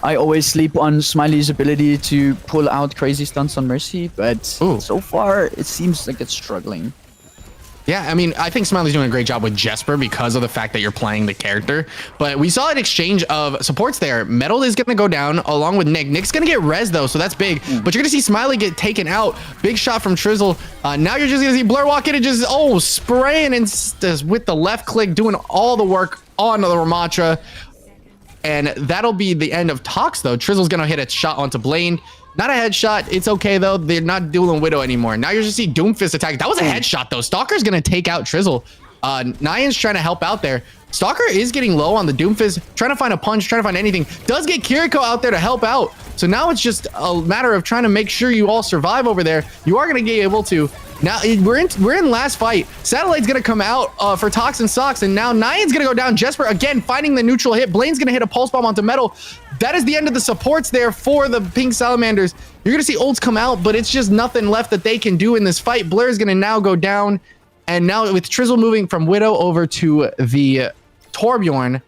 I always sleep on Smiley's ability to pull out crazy stunts on Mercy, but so far it seems like it's struggling. Yeah, I mean, I think Smiley's doing a great job with Jesper because of the fact that you're playing the character. But we saw an exchange of supports there. Metal is going to go down along with Nick. Nick's going to get res, though, so that's big. But you're going to see Smiley get taken out. Big shot from Trizzle. Now you're just going to see Blur walk in and just, spraying and with the left click, doing all the work on the Ramatra. And that'll be the end of Tox, though. Trizzle's going to hit a shot onto Blaine. Not a headshot. It's okay, though. They're not dueling Widow anymore. Now you're just see Doomfist attack. That was a headshot, though. Stalker's going to take out Trizzle. Nyan's trying to help out there. Stalker is getting low on the Doomfist, trying to find a punch, trying to find anything. Does get Kiriko out there to help out. So now it's just a matter of trying to make sure you all survive over there. You are going to be able to. Now we're in last fight. Satellite's going to come out for Toxin Socks, and now Nyan's going to go down. Jesper again finding the neutral hit. Blaine's going to hit a pulse bomb onto Metal. That is the end of the supports there for the Pink Salamanders. You're going to see ults come out, but it's just nothing left that they can do in this fight. Blur is going to now go down, and now with Trizzle moving from Widow over to the Torbjorn,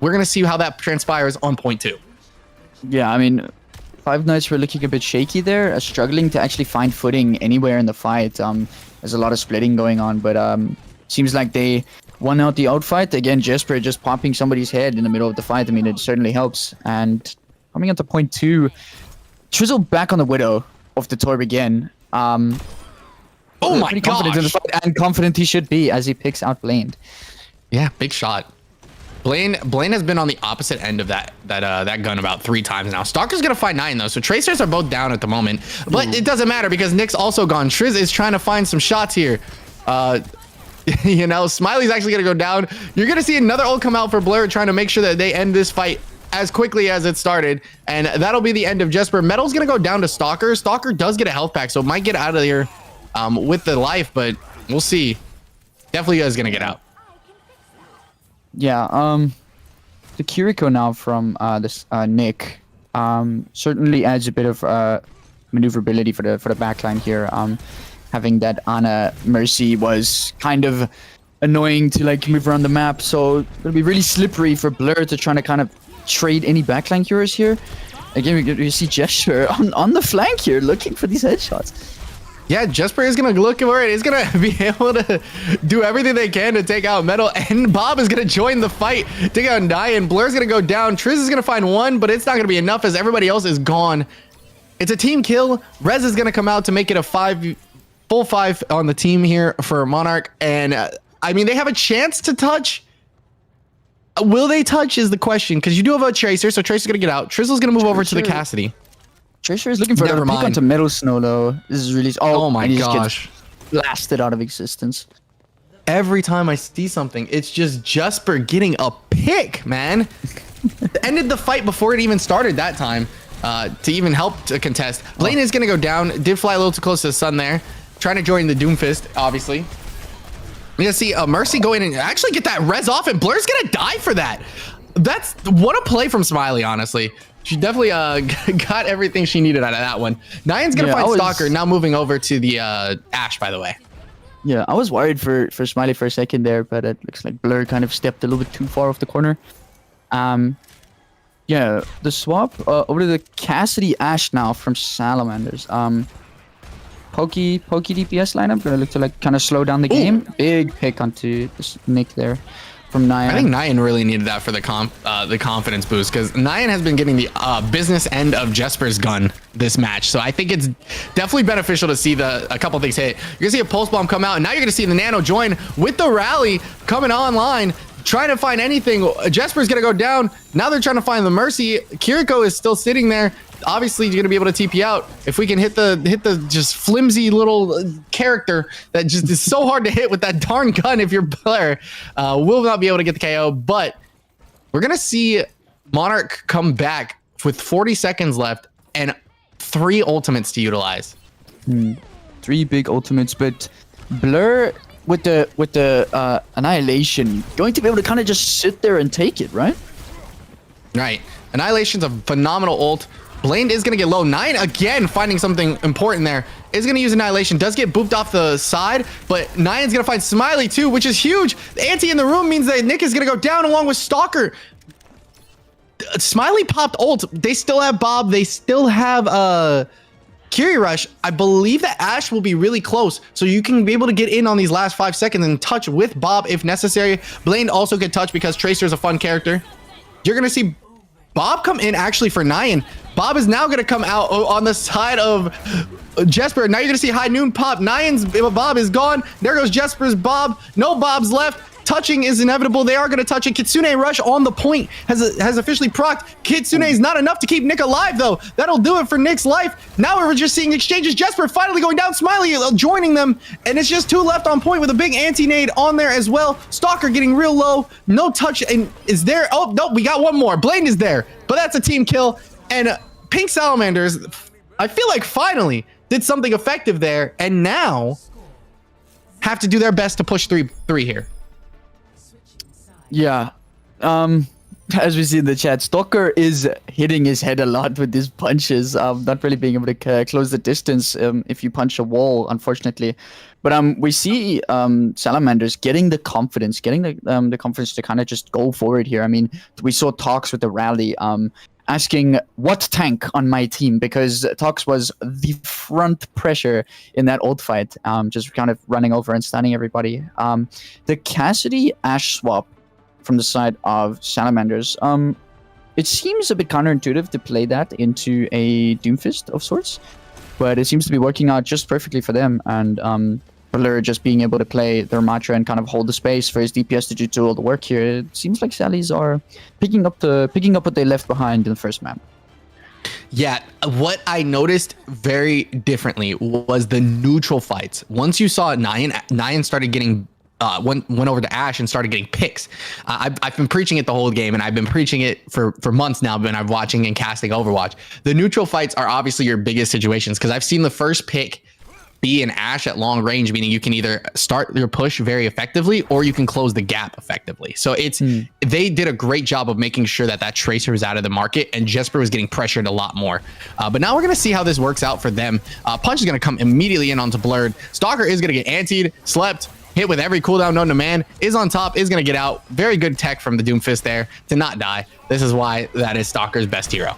we're going to see how that transpires on point 2. Yeah, I mean, Five Nights were looking a bit shaky there, struggling to actually find footing anywhere in the fight. There's a lot of splitting going on, but seems like they won out the outfight. Again, Jesper just popping somebody's head in the middle of the fight. I mean, it certainly helps. And coming on to point 2, Trizzle back on the Widow of the Torb again. Oh my confident in the fight, and confident he should be as he picks out Blaine. Yeah, big shot. Blaine has been on the opposite end of that gun about 3 times now. Stalker's gonna find 9 though, so Tracers are both down at the moment. But it doesn't matter because Nick's also gone. Triz is trying to find some shots here. You know, Smiley's actually gonna go down. You're gonna see another ult come out for Blur, trying to make sure that they end this fight as quickly as it started, and that'll be the end of Jesper. Metal's gonna go down to Stalker. Stalker does get a health pack, so might get out of here with the life, but we'll see. Definitely is gonna get out. Yeah, the Kiriko now from this Nick certainly adds a bit of maneuverability for the backline here. Having that Ana Mercy was kind of annoying to like move around the map, so it'll be really slippery for Blur to try to kind of trade any backline heroes here. Again, we see Gesture on the flank here, looking for these headshots. Yeah, Jesper is going to look for it. He's going to be able to do everything they can to take out Metal. And Bob is going to join the fight, take out Nyan. Blur's going to go down. Triz is going to find 1, but it's not going to be enough as everybody else is gone. It's a team kill. Rez is going to come out to make it a full 5 on the team here for Monarch. And I mean, they have a chance to touch. Will they touch is the question, because you do have a Tracer, so Tracer's going to get out. Trizzle's going to move over to the Cassidy. Tracer is looking for Never a pick mind. onto Metal Snow though. This is really Oh my gosh. Blasted out of existence. Every time I see something, it's just Jesper getting a pick, man. Ended the fight before it even started that time to even help to contest. Blaine is going to go down. Did fly a little too close to the sun there. Trying to join the Doomfist, obviously. We're going to see Mercy go in and actually get that res off, and Blur's going to die for that. That's what a play from Smiley, honestly. She definitely got everything she needed out of that one. Nyan's going to find Stalker, now moving over to the Ashe, by the way. Yeah, I was worried for Smiley for a second there, but it looks like Blur kind of stepped a little bit too far off the corner. Yeah, the swap over to the Cassidy Ashe now from Salamanders. Pokey DPS lineup gonna look to like kind of slow down the game. Big pick onto this Nick there from Nyan. I think Nyan really needed that for the confidence boost, because Nyan has been getting the business end of Jesper's gun this match. So I think it's definitely beneficial to see a couple things hit. You're gonna see a pulse bomb come out, and now you're gonna see the Nano join with the rally coming online, trying to find anything. Jesper's gonna go down. Now they're trying to find the Mercy. Kiriko is still sitting there. Obviously, you're gonna be able to TP out. If we can hit the just flimsy little character that just is so hard to hit with that darn gun, if you're Blair, we'll not be able to get the KO. But we're gonna see Monarch come back with 40 seconds left and 3 ultimates to utilize. 3 big ultimates, but Blur with the Annihilation going to be able to kind of just sit there and take it, right? Right. Annihilation's a phenomenal ult. Blaine is going to get low. Nyan, again, finding something important there. Is going to use Annihilation. Does get booped off the side, but Nyan's going to find Smiley too, which is huge. The anti in the room means that Nick is going to go down along with Stalker. Smiley popped ult. They still have Bob. They still have Curie Rush. I believe that Ashe will be really close, so you can be able to get in on these last 5 seconds and touch with Bob if necessary. Blaine also can touch because Tracer is a fun character. You're going to see Bob come in actually for Nyan. Bob is now going to come out on the side of Jesper. Now you're going to see High Noon pop. Nyan's Bob is gone. There goes Jesper's Bob. No Bob's left. touching is inevitable. They are going to touch it. Kitsune Rush on the point has officially procced. Kitsune is not enough to keep Nick alive, though. That'll do it for Nick's life. Now we're just seeing exchanges. Jesper finally going down. Smiley joining them, and it's just 2 left on point with a big anti-nade on there as well. Stalker getting real low. No touch, and is there? Oh, no, we got one more. Blaine is there, but that's a team kill. And Pink Salamanders, I feel like finally did something effective there, and now have to do their best to push 3-3 here. Yeah. As we see in the chat, Stalker is hitting his head a lot with these punches, not really being able to close the distance if you punch a wall, unfortunately. But we see Salamanders getting the confidence, the confidence to kind of just go forward here. I mean, we saw Tox with the rally asking what tank on my team, because Tox was the front pressure in that ult fight, just kind of running over and stunning everybody. The Cassidy Ashe swap from the side of Salamanders, it seems a bit counterintuitive to play that into a Doomfist of sorts, but it seems to be working out just perfectly for them. And Blur just being able to play their Matra and kind of hold the space for his DPS to do all the work here. It seems like Sallies are picking up what they left behind in the first map. Yeah, what I noticed very differently was the neutral fights. Once you saw Nyan started getting went over to Ashe and started getting picks. I've been preaching it the whole game, and I've been preaching it for months now when I'm watching and casting Overwatch. The neutral fights are obviously your biggest situations, because I've seen the first pick be an Ashe at long range, meaning you can either start your push very effectively or you can close the gap effectively. So they did a great job of making sure that Tracer was out of the market, and Jesper was getting pressured a lot more. But now we're going to see how this works out for them. Punch is going to come immediately in onto Blurred. Stalker is going to get antied, slept, hit with every cooldown known to man, is on top, is going to get out. Very good tech from the Doomfist there to not die. This is why that is Stalker's best hero.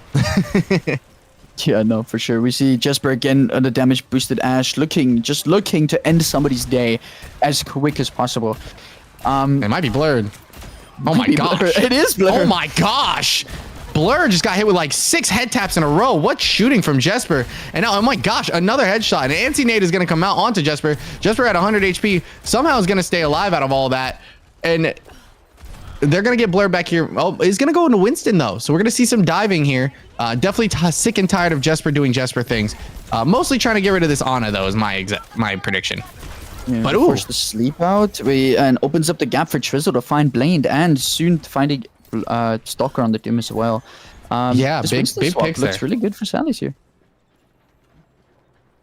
Yeah, no, for sure. We see Jesper again on the damage boosted Ashe, just looking to end somebody's day as quick as possible. It might be Blurred. Oh my gosh. Blur. It is Blur. Oh my gosh. Blur just got hit with like 6 head taps in a row. What shooting from Jesper? And now, oh my gosh, another headshot. An anti-nade is going to come out onto Jesper. Jesper at 100 HP somehow is going to stay alive out of all that. And they're going to get Blur back here. Oh, he's going to go into Winston, though. So we're going to see some diving here. Definitely sick and tired of Jesper doing Jesper things. Mostly trying to get rid of this Ana, though, is my prediction. Yeah, but force the sleep out. And opens up the gap for Trizzle to find Blaine, and soon finding Stalker on the Doom as well. Yeah, big picks looks there. really good for Sally's here.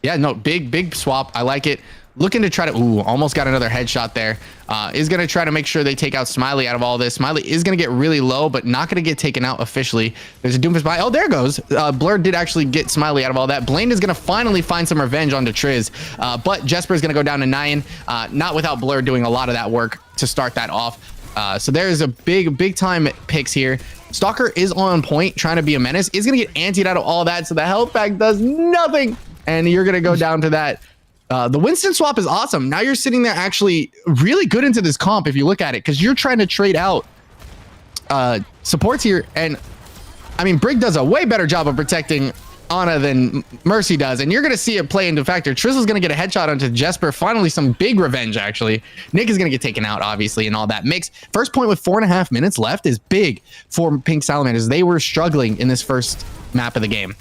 Yeah, no, big swap. I like it. Looking to try to, almost got another headshot there. Is going to try to make sure they take out Smiley out of all this. Smiley is going to get really low, but not going to get taken out officially. There's a Doomfist by. Oh, there goes. Blur did actually get Smiley out of all that. Blaine is going to finally find some revenge onto Triz. But Jesper is going to go down to 9. Not without Blur doing a lot of that work to start that off. So there's a big time picks here. Stalker is on point, trying to be a menace. Is going to get antied out of all that, so the health pack does nothing. And you're going to go down to that. The Winston swap is awesome. Now you're sitting there actually really good into this comp if you look at it, because you're trying to trade out supports here. And I mean, Brig does a way better job of protecting Ana than Mercy does, and you're going to see it play into factor. Trizzle's going to get a headshot onto Jesper. Finally, some big revenge, actually. Nick is going to get taken out, obviously, and all that mix. First point with 4.5 minutes left is big for Pink Salamanders. They were struggling in this first map of the game.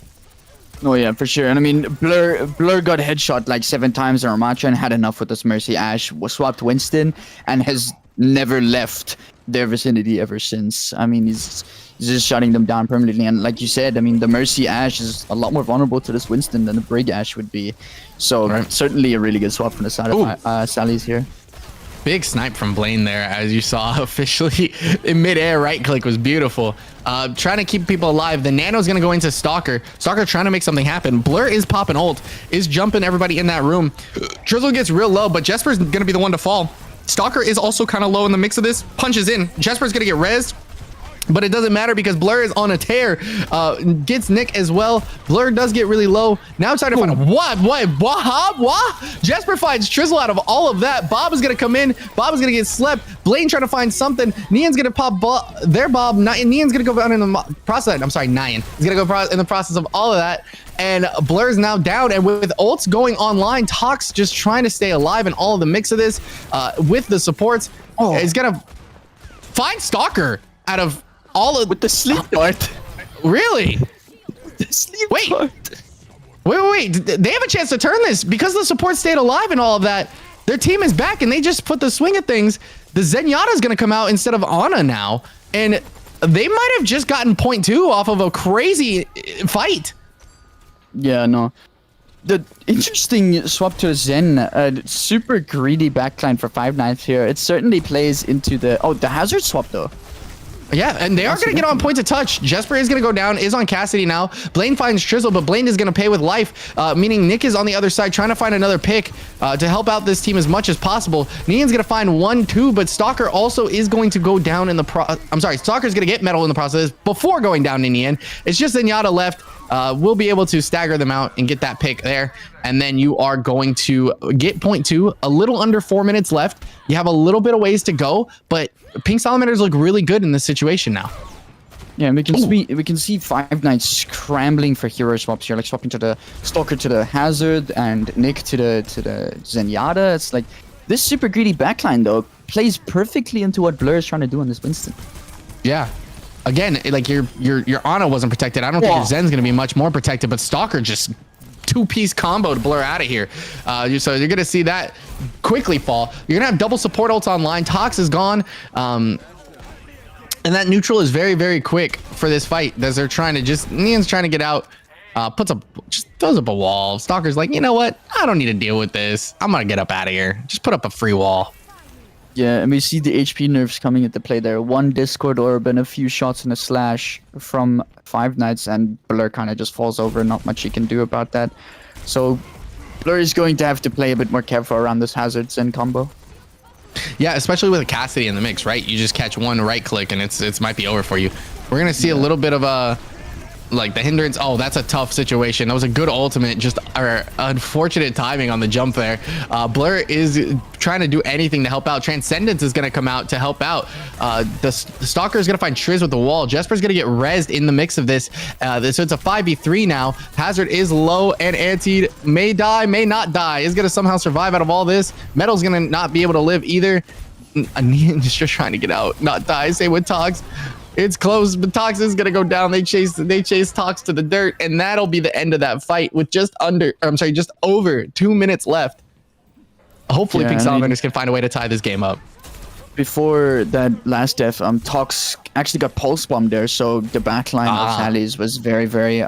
Oh yeah, for sure. And I mean, Blur got headshot like 7 times in Armacha and had enough with this Mercy. Ashe was swapped Winston and has never left their vicinity ever since. I mean, he's just shutting them down permanently. And like you said, I mean, the Mercy Ashe is a lot more vulnerable to this Winston than the Brig Ashe would be. So certainly a really good swap from the side of Sally's here. Big snipe from Blaine there, as you saw officially in midair. Right click was beautiful. Trying to keep people alive. The Nano's going to go into Stalker. Stalker trying to make something happen. Blur is popping ult, is jumping everybody in that room. Drizzle gets real low, but Jesper's going to be the one to fall. Stalker is also kind of low in the mix of this. Punches in. Jesper's going to get rezzed. But it doesn't matter because Blur is on a tear. Gets Nick as well. Blur does get really low. Now it's trying to find what? Jesper finds Trizzle out of all of that. Bob is gonna come in. Bob is gonna get slept. Blaine trying to find something. Nian's gonna pop their Bob. Nian's gonna go down in the process. I'm sorry, Nian. He's gonna go in the process of all of that. And Blur's now down. And with ults going online, Tox just trying to stay alive in all of the mix of this. With the supports, he's gonna find Stalker out of all of with the sleep dart. Really? The sleep wait. dart. Wait. They have a chance to turn this because the support stayed alive and all of that. Their team is back and they just put the swing of things. The Zenyatta is going to come out instead of Ana now. And they might have just gotten 0.2 off of a crazy fight. Yeah, no. The interesting swap to a Zen, super greedy backline for Five Nights here. It certainly plays into the hazard swap though. Yeah, and they are going to get on point to touch. Jesper is going to go down, is on Cassidy now. Blaine finds Trizzle, but Blaine is going to pay with life, meaning Nick is on the other side trying to find another pick to help out this team as much as possible. Nian's going to find 1-2, but Stalker also is going to go down in the Stalker's going to get metal in the process before going down to Nian. It's just Zenyatta left. We'll be able to stagger them out and get that pick there. And then you are going to get 0.2, a little under 4 minutes left. You have a little bit of ways to go, but Pink Salamanders look really good in this situation now. Yeah, and we can see Five Nights scrambling for hero swaps here, like swapping to the Stalker to the Hazard and Nick to the Zenyatta. It's like this super greedy backline though plays perfectly into what Blur is trying to do on this Winston. Yeah. Again, like your Ana wasn't protected. I don't think your Zen's gonna be much more protected, but Stalker just two-piece combo to Blur out of here. So you're gonna see that quickly fall. You're gonna have double support ults online. Tox is gone. And that neutral is very, very quick for this fight as they're trying to Nian's trying to get out. Just throws up a wall. Stalker's like, you know what? I don't need to deal with this. I'm gonna get up out of here. Just put up a free wall. Yeah, and we see the HP nerfs coming into play there. One Discord orb and a few shots and a slash from Five Nights, and Blur kind of just falls over. Not much he can do about that. So Blur is going to have to play a bit more careful around this Hazard Zen combo. Yeah, especially with a Cassidy in the mix, right? You just catch one right click and it's might be over for you. We're gonna see a little bit of a like the hindrance. Oh, that's a tough situation. That was a good ultimate, just unfortunate timing on the jump there. Blur is trying to do anything to help out. Transcendence is going to come out to help out. The Stalker is going to find Triz with the wall. Jesper's going to get rezzed in the mix of this. So it's a 5v3 now. Hazard is low and antied. May die, may not die. Is going to somehow survive out of all this. Metal's going to not be able to live either. Nian is just trying to get out, not die. Same with Tox. It's close, but Tox is gonna go down. They chase Tox to the dirt, and that'll be the end of that fight with just over 2 minutes left. Hopefully, Pink Salamanders can find a way to tie this game up. Before that last death, Tox actually got pulse bombed there, so the backline of Sally's was very, very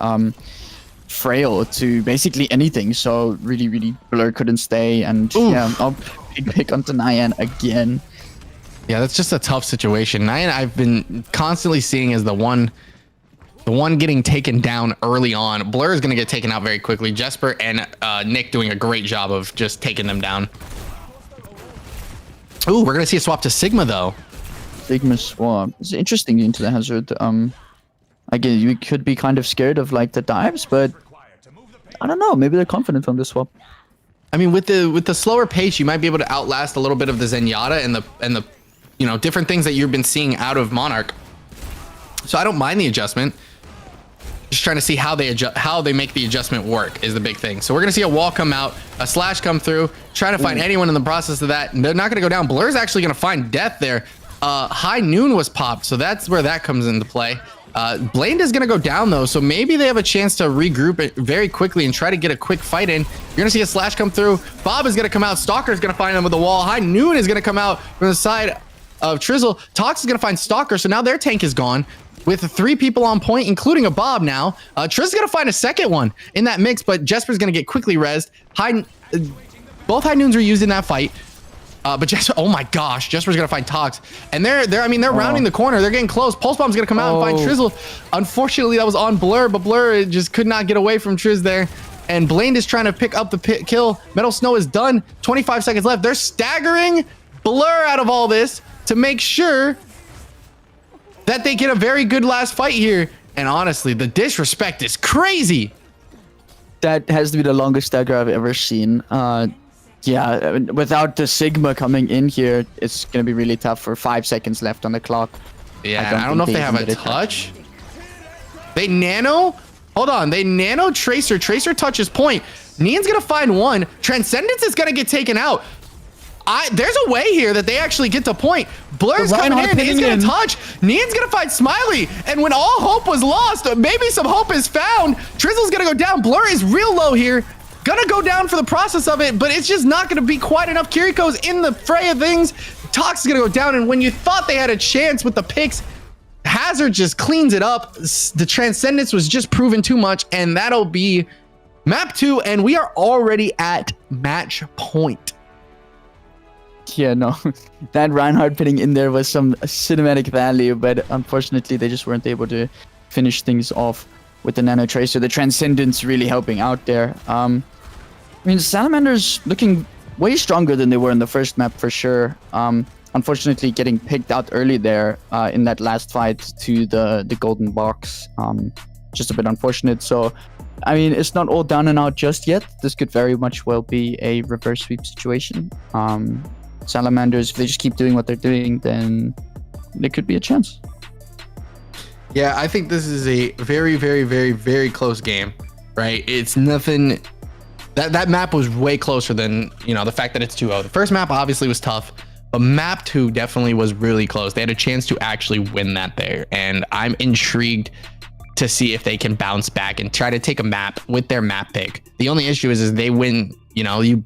frail to basically anything. So really, Blur couldn't stay, and I'll pick onto Nian again. Yeah, that's just a tough situation. Nian, I've been constantly seeing as the one getting taken down early on. Blur is going to get taken out very quickly. Jesper and Nick doing a great job of just taking them down. Ooh, we're going to see a swap to Sigma, though. Sigma swap. It's interesting into the Hazard. Again, you could be kind of scared of like the dives, but I don't know. Maybe they're confident on this swap. I mean, with the slower pace, you might be able to outlast a little bit of the Zenyatta and the different things that you've been seeing out of Monarch. So I don't mind the adjustment. Just trying to see how they make the adjustment work is the big thing. So we're gonna see a wall come out, a slash come through, trying to find anyone in the process of that. They're not gonna go down. Blur's actually gonna find death there. High Noon was popped, so that's where that comes into play. Blaine is gonna go down though, so maybe they have a chance to regroup it very quickly and try to get a quick fight in. You're gonna see a slash come through. Bob is gonna come out. Stalker is gonna find him with the wall. High Noon is gonna come out from the side of Trizzle. Tox is gonna find Stalker, so now their tank is gone with 3 people on point, including a Bob now. Triz is gonna find a second one in that mix, but Jesper's gonna get quickly rezzed. Both High Noons are used in that fight. But Jesper, oh my gosh, Jesper's gonna find Tox, and they're rounding the corner. They're getting close. Pulse Bomb's gonna come out and find Trizzle. Unfortunately, that was on Blur, but Blur just could not get away from Triz there. And Blaine is trying to pick up the kill. Metal Snow is done. 25 seconds left. They're staggering Blur out of all this to make sure that they get a very good last fight here. And honestly, the disrespect is crazy. That has to be the longest stagger I've ever seen. Yeah, without the Sigma coming in here, it's going to be really tough for 5 seconds left on the clock. Yeah, I don't know if they have a touch. They nano? Hold on. They nano Tracer. Tracer touches point. Nian's going to find one. Transcendence is going to get taken out. There's a way here that they actually get to point. Blur's coming in. He's going to touch. Nian's going to find Smiley. And when all hope was lost, maybe some hope is found. Trizzle's going to go down. Blur is real low here. Gonna go down for the process of it, but it's just not gonna be quite enough. Kiriko's in the fray of things. Tox is gonna go down, and when you thought they had a chance with the picks, Hazard just cleans it up. The Transcendence was just proven too much, and that'll be map 2, and we are already at match point. Yeah, no, that Reinhardt putting in there was some cinematic value, but unfortunately they just weren't able to finish things off with the Nano Tracer. The Transcendence really helping out there. I mean, Salamander's looking way stronger than they were in the first map for sure. Unfortunately, getting picked out early there in that last fight to the golden box. Just a bit unfortunate. So, I mean, it's not all down and out just yet. This could very much well be a reverse sweep situation. Salamanders, if they just keep doing what they're doing, then there could be a chance. Yeah, I think this is a very, very, very, very close game, right? It's nothing. That map was way closer than, you know, the fact that it's 2-0. The first map obviously was tough, but map 2 definitely was really close. They had a chance to actually win that there, and I'm intrigued to see if they can bounce back and try to take a map with their map pick. The only issue is they win. You know, you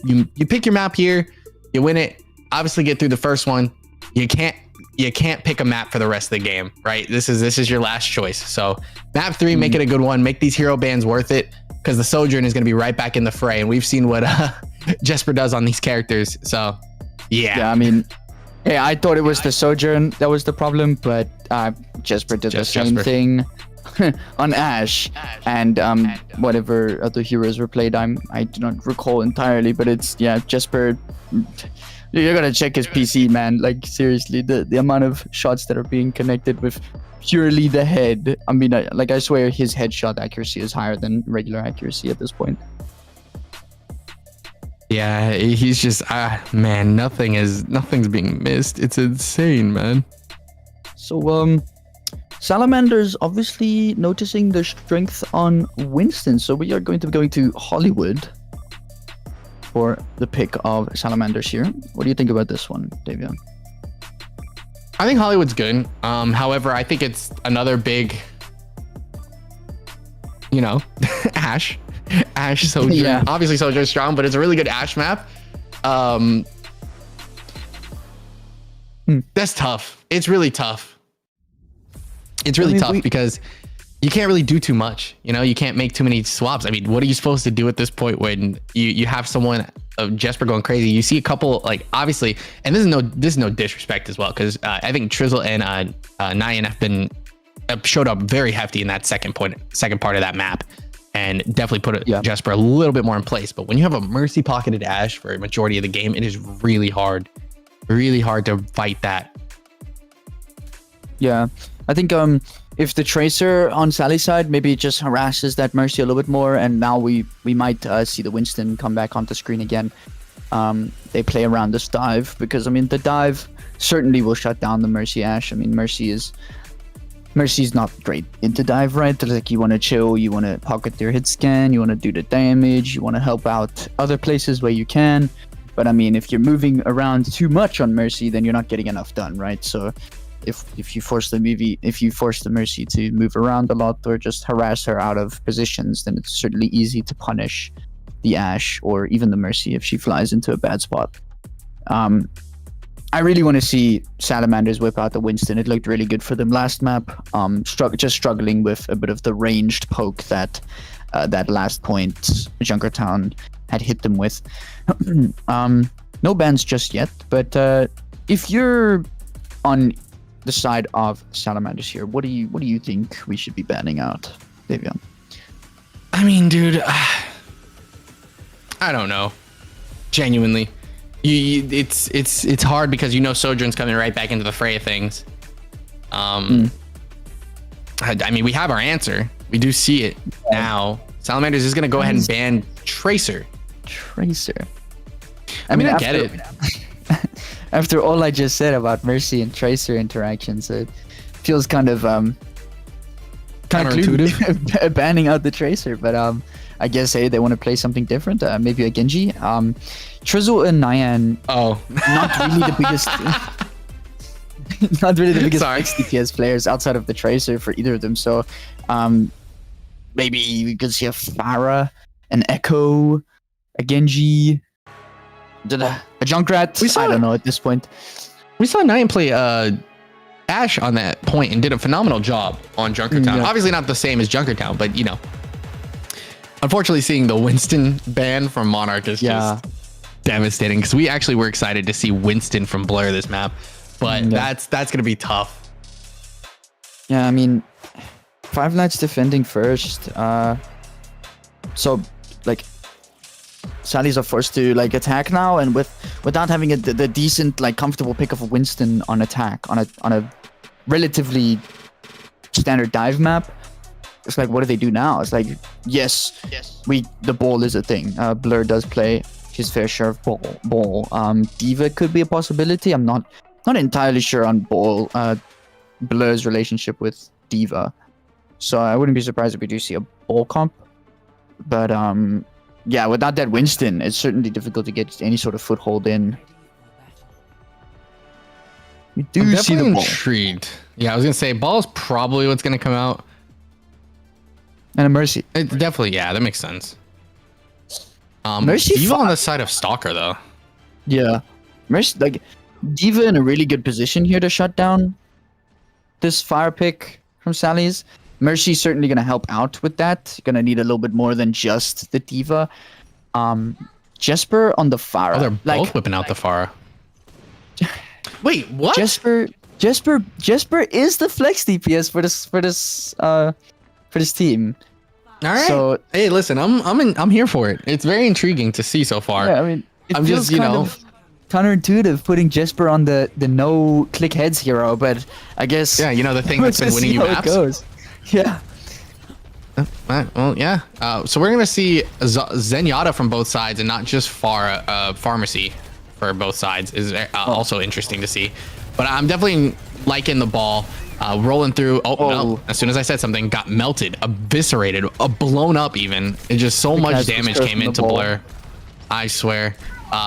pick your map here, you win it. Obviously, get through the first one. You can't pick a map for the rest of the game, right? This is your last choice. So map 3, make it a good one. Make these hero bands worth it, because the Sojourn is going to be right back in the fray, and we've seen what Jesper does on these characters. So yeah, I mean, hey, I thought it was the Sojourn that was the problem, but Jesper did the same thing on Ashe and whatever other heroes were played. I do not recall entirely, but it's, yeah, Jesper. You're gonna check his PC, man. Like, seriously, the amount of shots that are being connected with purely the head. I mean, I swear his headshot accuracy is higher than regular accuracy at this point. Yeah, he's just man, nothing's being missed. It's insane, man. So Salamander's obviously noticing the strength on Winston, so we are going to Hollywood for the pick of Salamanders here. What do you think about this one, Davion? I think Hollywood's good. However, I think it's another big, you know, Ashe Sojourn. Yeah. Obviously Sojourn's strong, but it's a really good Ashe map. That's tough. It's really tough. It's really tough because you can't really do too much. You know, you can't make too many swaps. I mean, what are you supposed to do at this point when you have someone Jesper going crazy? You see a couple, like, obviously, and this is no disrespect as well, because I think Trizzle and Nian have showed up very hefty in that second part of that map, and definitely put Jesper a little bit more in place. But when you have a mercy pocketed Ashe for a majority of the game, it is really hard to fight that. Yeah, I think if the Tracer on Sally's side maybe just harasses that Mercy a little bit more, and now we might see the Winston come back onto screen again. They play around this dive, because I mean the dive certainly will shut down the Mercy Ashe. I mean Mercy's not great into dive, right? Like, you want to chill, you want to pocket your hit scan, you want to do the damage, you want to help out other places where you can. But I mean, if you're moving around too much on Mercy, then you're not getting enough done, right? So if you force the Mercy to move around a lot or just harass her out of positions, then it's certainly easy to punish the Ashe or even the Mercy if she flies into a bad spot. I really want to see Salamanders whip out the Winston. It looked really good for them last map. Just struggling with a bit of the ranged poke that that last point Junkertown had hit them with. No bans just yet, but if you're on the side of Salamanders here, what do you think we should be banning out, Davion? I mean, dude, I don't know. Genuinely, it's hard because, you know, Sojourn's coming right back into the fray of things. I mean, we have our answer. We do see it now. Salamanders is going to go ahead and ban Tracer. Tracer. I mean, I get it. After all I just said about Mercy and Tracer interactions, it feels kind of counterintuitive, banning out the Tracer. But I guess they want to play something different. Maybe a Genji. Trizzle and Nyan. Oh, not really the biggest. Not really the biggest Sorry. DPS players outside of the Tracer for either of them. So maybe we could see a Pharah, an Echo, a Genji, a Junkrat. I don't know at this point. We saw Nyan play Ashe on that point and did a phenomenal job on Junkertown. Yeah. Obviously not the same as Junkertown, but you know. Unfortunately, seeing the Winston ban from Monarch is just devastating because we actually were excited to see Winston from Blur this map. But that's going to be tough. Yeah, I mean, Five Nights defending first. So, like, Sallies are forced to like attack now, and without having the decent, like, comfortable pick of a Winston on attack on a relatively standard dive map. It's like, what do they do now? It's like, yes, the ball is a thing. Blur does play his fair share of ball. D.Va could be a possibility. I'm not entirely sure on Blur's relationship with D.Va, so I wouldn't be surprised if we do see a ball comp. But yeah, without that Winston, it's certainly difficult to get any sort of foothold in. We do I'm see the definitely ball. intrigued. Yeah, I was gonna say ball's probably what's gonna come out. And a Mercy. It definitely, yeah, that makes sense. Mercy D.Va on the side of Stalker though. Yeah, Mercy, like, D.Va in a really good position here to shut down this fire pick from Sally's. Mercy's certainly going to help out with that. Going to need a little bit more than just the D.Va. Jesper on the fire. Oh, they're both whipping out the Pharah. Wait, what? Jesper is the flex DPS for this team. All right. So, hey, listen, I'm here for it. It's very intriguing to see so far. yeah, I mean, it I'm feels just, kind of counterintuitive putting Jesper on the no click heads hero, but I guess Yeah, you know the thing that's been let's winning see you how it maps. goes. Yeah. Well, yeah. So we're gonna see Zenyatta from both sides, and not just Pharmacy for both sides is also interesting to see. But I'm definitely liking the ball rolling through. Oh no! As soon as I said something, got melted, eviscerated, blown up. Even it just so much damage came into Blur. I swear.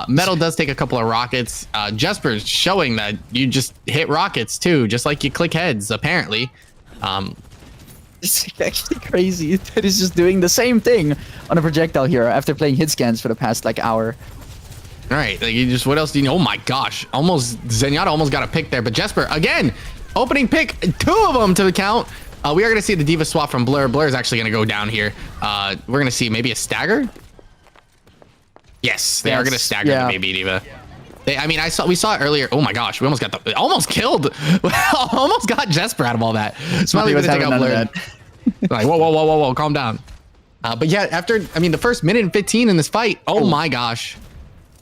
Metal does take a couple of rockets. Jesper's showing that you just hit rockets too, just like you click heads. Apparently. It's actually crazy that he's just doing the same thing on a projectile here after playing hit scans for the past like hour. All right, like you just, what else do you know? Oh my gosh, Zenyatta almost got a pick there, but Jesper again, opening pick, 2 of them to the count. We are gonna see the D.Va swap from Blur. Blur is actually gonna go down here. We're gonna see maybe a stagger. Yes, they are gonna stagger the baby D.Va. I mean, we saw it earlier. Oh my gosh, we almost killed. Almost got Jesper out of all that. Smiley gonna take out Blur. Like, whoa, calm down. But yeah, after, I mean, the first minute and 15 in this fight, oh my gosh.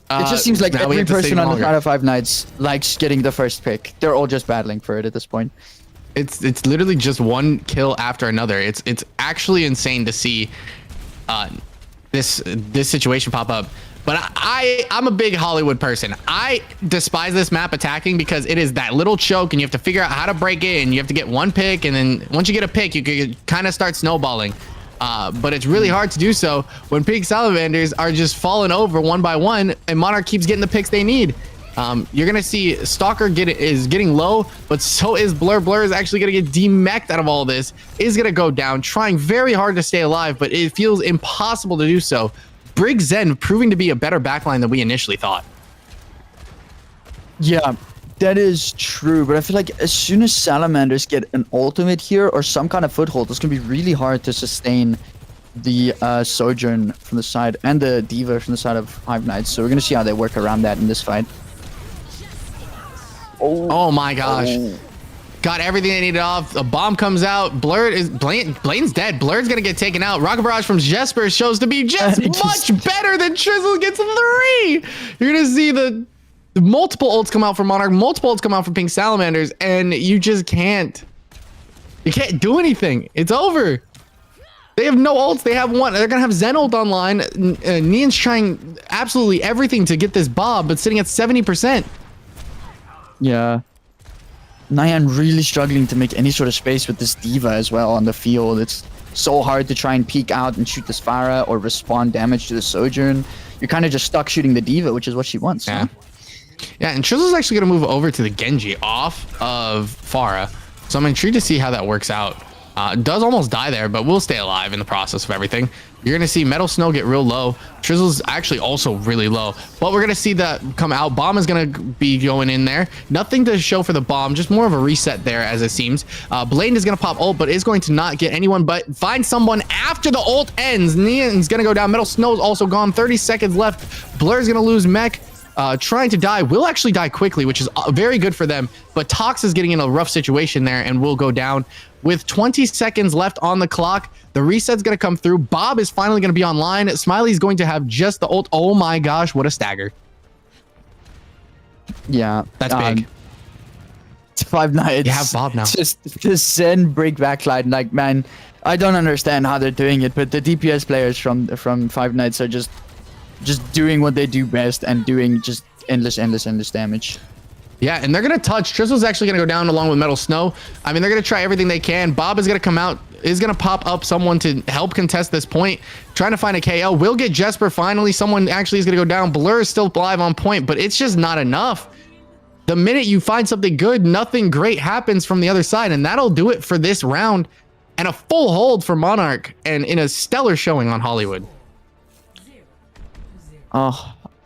It just seems like now we every have to stay person on the longer. side of Five Nights likes getting the first pick. They're all just battling for it at this point. It's literally just one kill after another. It's actually insane to see this situation pop up. But I'm a big Hollywood person. I despise this map attacking because it is that little choke and you have to figure out how to break in. You have to get one pick, and then once you get a pick, you can kind of start snowballing. But it's really hard to do so when Pink Salamanders are just falling over one by one and Monarch keeps getting the picks they need. You're going to see Stalker is getting low, but so is Blur. Blur is actually going to get demeched out of all this. Is going to go down, trying very hard to stay alive, but it feels impossible to do so. Brig Zen proving to be a better backline than we initially thought. Yeah, that is true, but I feel like as soon as Salamanders get an ultimate here or some kind of foothold, it's going to be really hard to sustain the Sojourn from the side and the D.Va from the side of Five Nights. So we're going to see how they work around that in this fight. Oh my gosh. Got everything they needed off. A bomb comes out. Blaine's dead. Blur's gonna get taken out. Rocket Barrage from Jesper shows to be just much better than Trizzle gets 3. You're gonna see the multiple ults come out from Monarch, multiple ults come out from Pink Salamanders, and you just can't You can't do anything. It's over. They have no ults. They have one. They're going to have Zen ult online. Nian's trying absolutely everything to get this Bob, but sitting at 70%. Yeah. Nian really struggling to make any sort of space with this D.Va as well on the field. It's so hard to try and peek out and shoot this Pharah or respond damage to the Sojourn. You're kind of just stuck shooting the D.Va, which is what she wants. Yeah. Yeah, and Trizzle's actually going to move over to the Genji off of Pharah. So I'm intrigued to see how that works out. Does almost die there, but will stay alive in the process of everything. You're going to see Metal Snow get real low. Trizzle's actually also really low, but we're going to see that come out. Bomb is going to be going in there. Nothing to show for the bomb, just more of a reset there as it seems. Blaine is going to pop ult, but is going to not get anyone, but find someone after the ult ends. Nian's going to go down. Metal Snow's also gone. 30 seconds left. Blur's going to lose mech. Trying to die, will actually die quickly, which is very good for them, but Tox is getting in a rough situation there and will go down. With 20 seconds left on the clock, the reset's going to come through. Bob is finally going to be online. Smiley's going to have just the ult. Oh my gosh, what a stagger. Yeah. That's big. It's 5 nights. You have Bob now. Just Zen break backline. Like, man, I don't understand how they're doing it, but the DPS players from 5 nights are just doing what they do best and doing just endless damage. Yeah, and they're going to touch. Trizzle's actually going to go down along with Metal Snow. I mean, they're going to try everything they can. Bob is going to come out, is going to pop up someone to help contest this point, trying to find a KO. Will get Jesper finally. Someone actually is going to go down. Blur is still live on point, but it's just not enough. The minute you find something good, nothing great happens from the other side, and that'll do it for this round. And a full hold for Monarch, and in a stellar showing on Hollywood.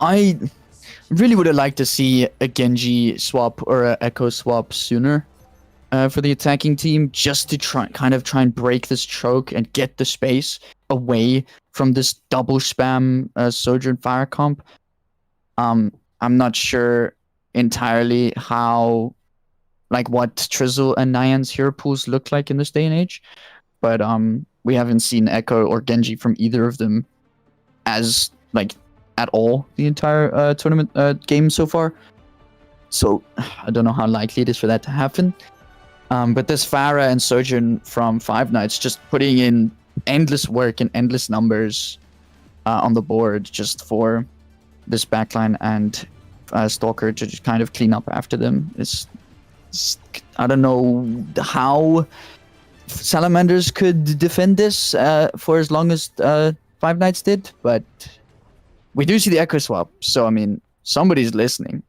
I really would have liked to see a Genji swap or an Echo swap sooner for the attacking team, just to try and break this choke and get the space away from this double spam Sojourn Fire comp. I'm not sure entirely how, like, what Trizzle and Nian's hero pools look like in this day and age, but we haven't seen Echo or Genji from either of them as, like, at all the entire tournament game so far. So I don't know how likely it is for that to happen. But this Pharah and Sojourn from 5 nights just putting in endless work and endless numbers on the board just for this backline and Stalker to just kind of clean up after them. It's I don't know how Salamanders could defend this for as long as 5 nights did, but we do see the Echo swap, so I mean, somebody's listening,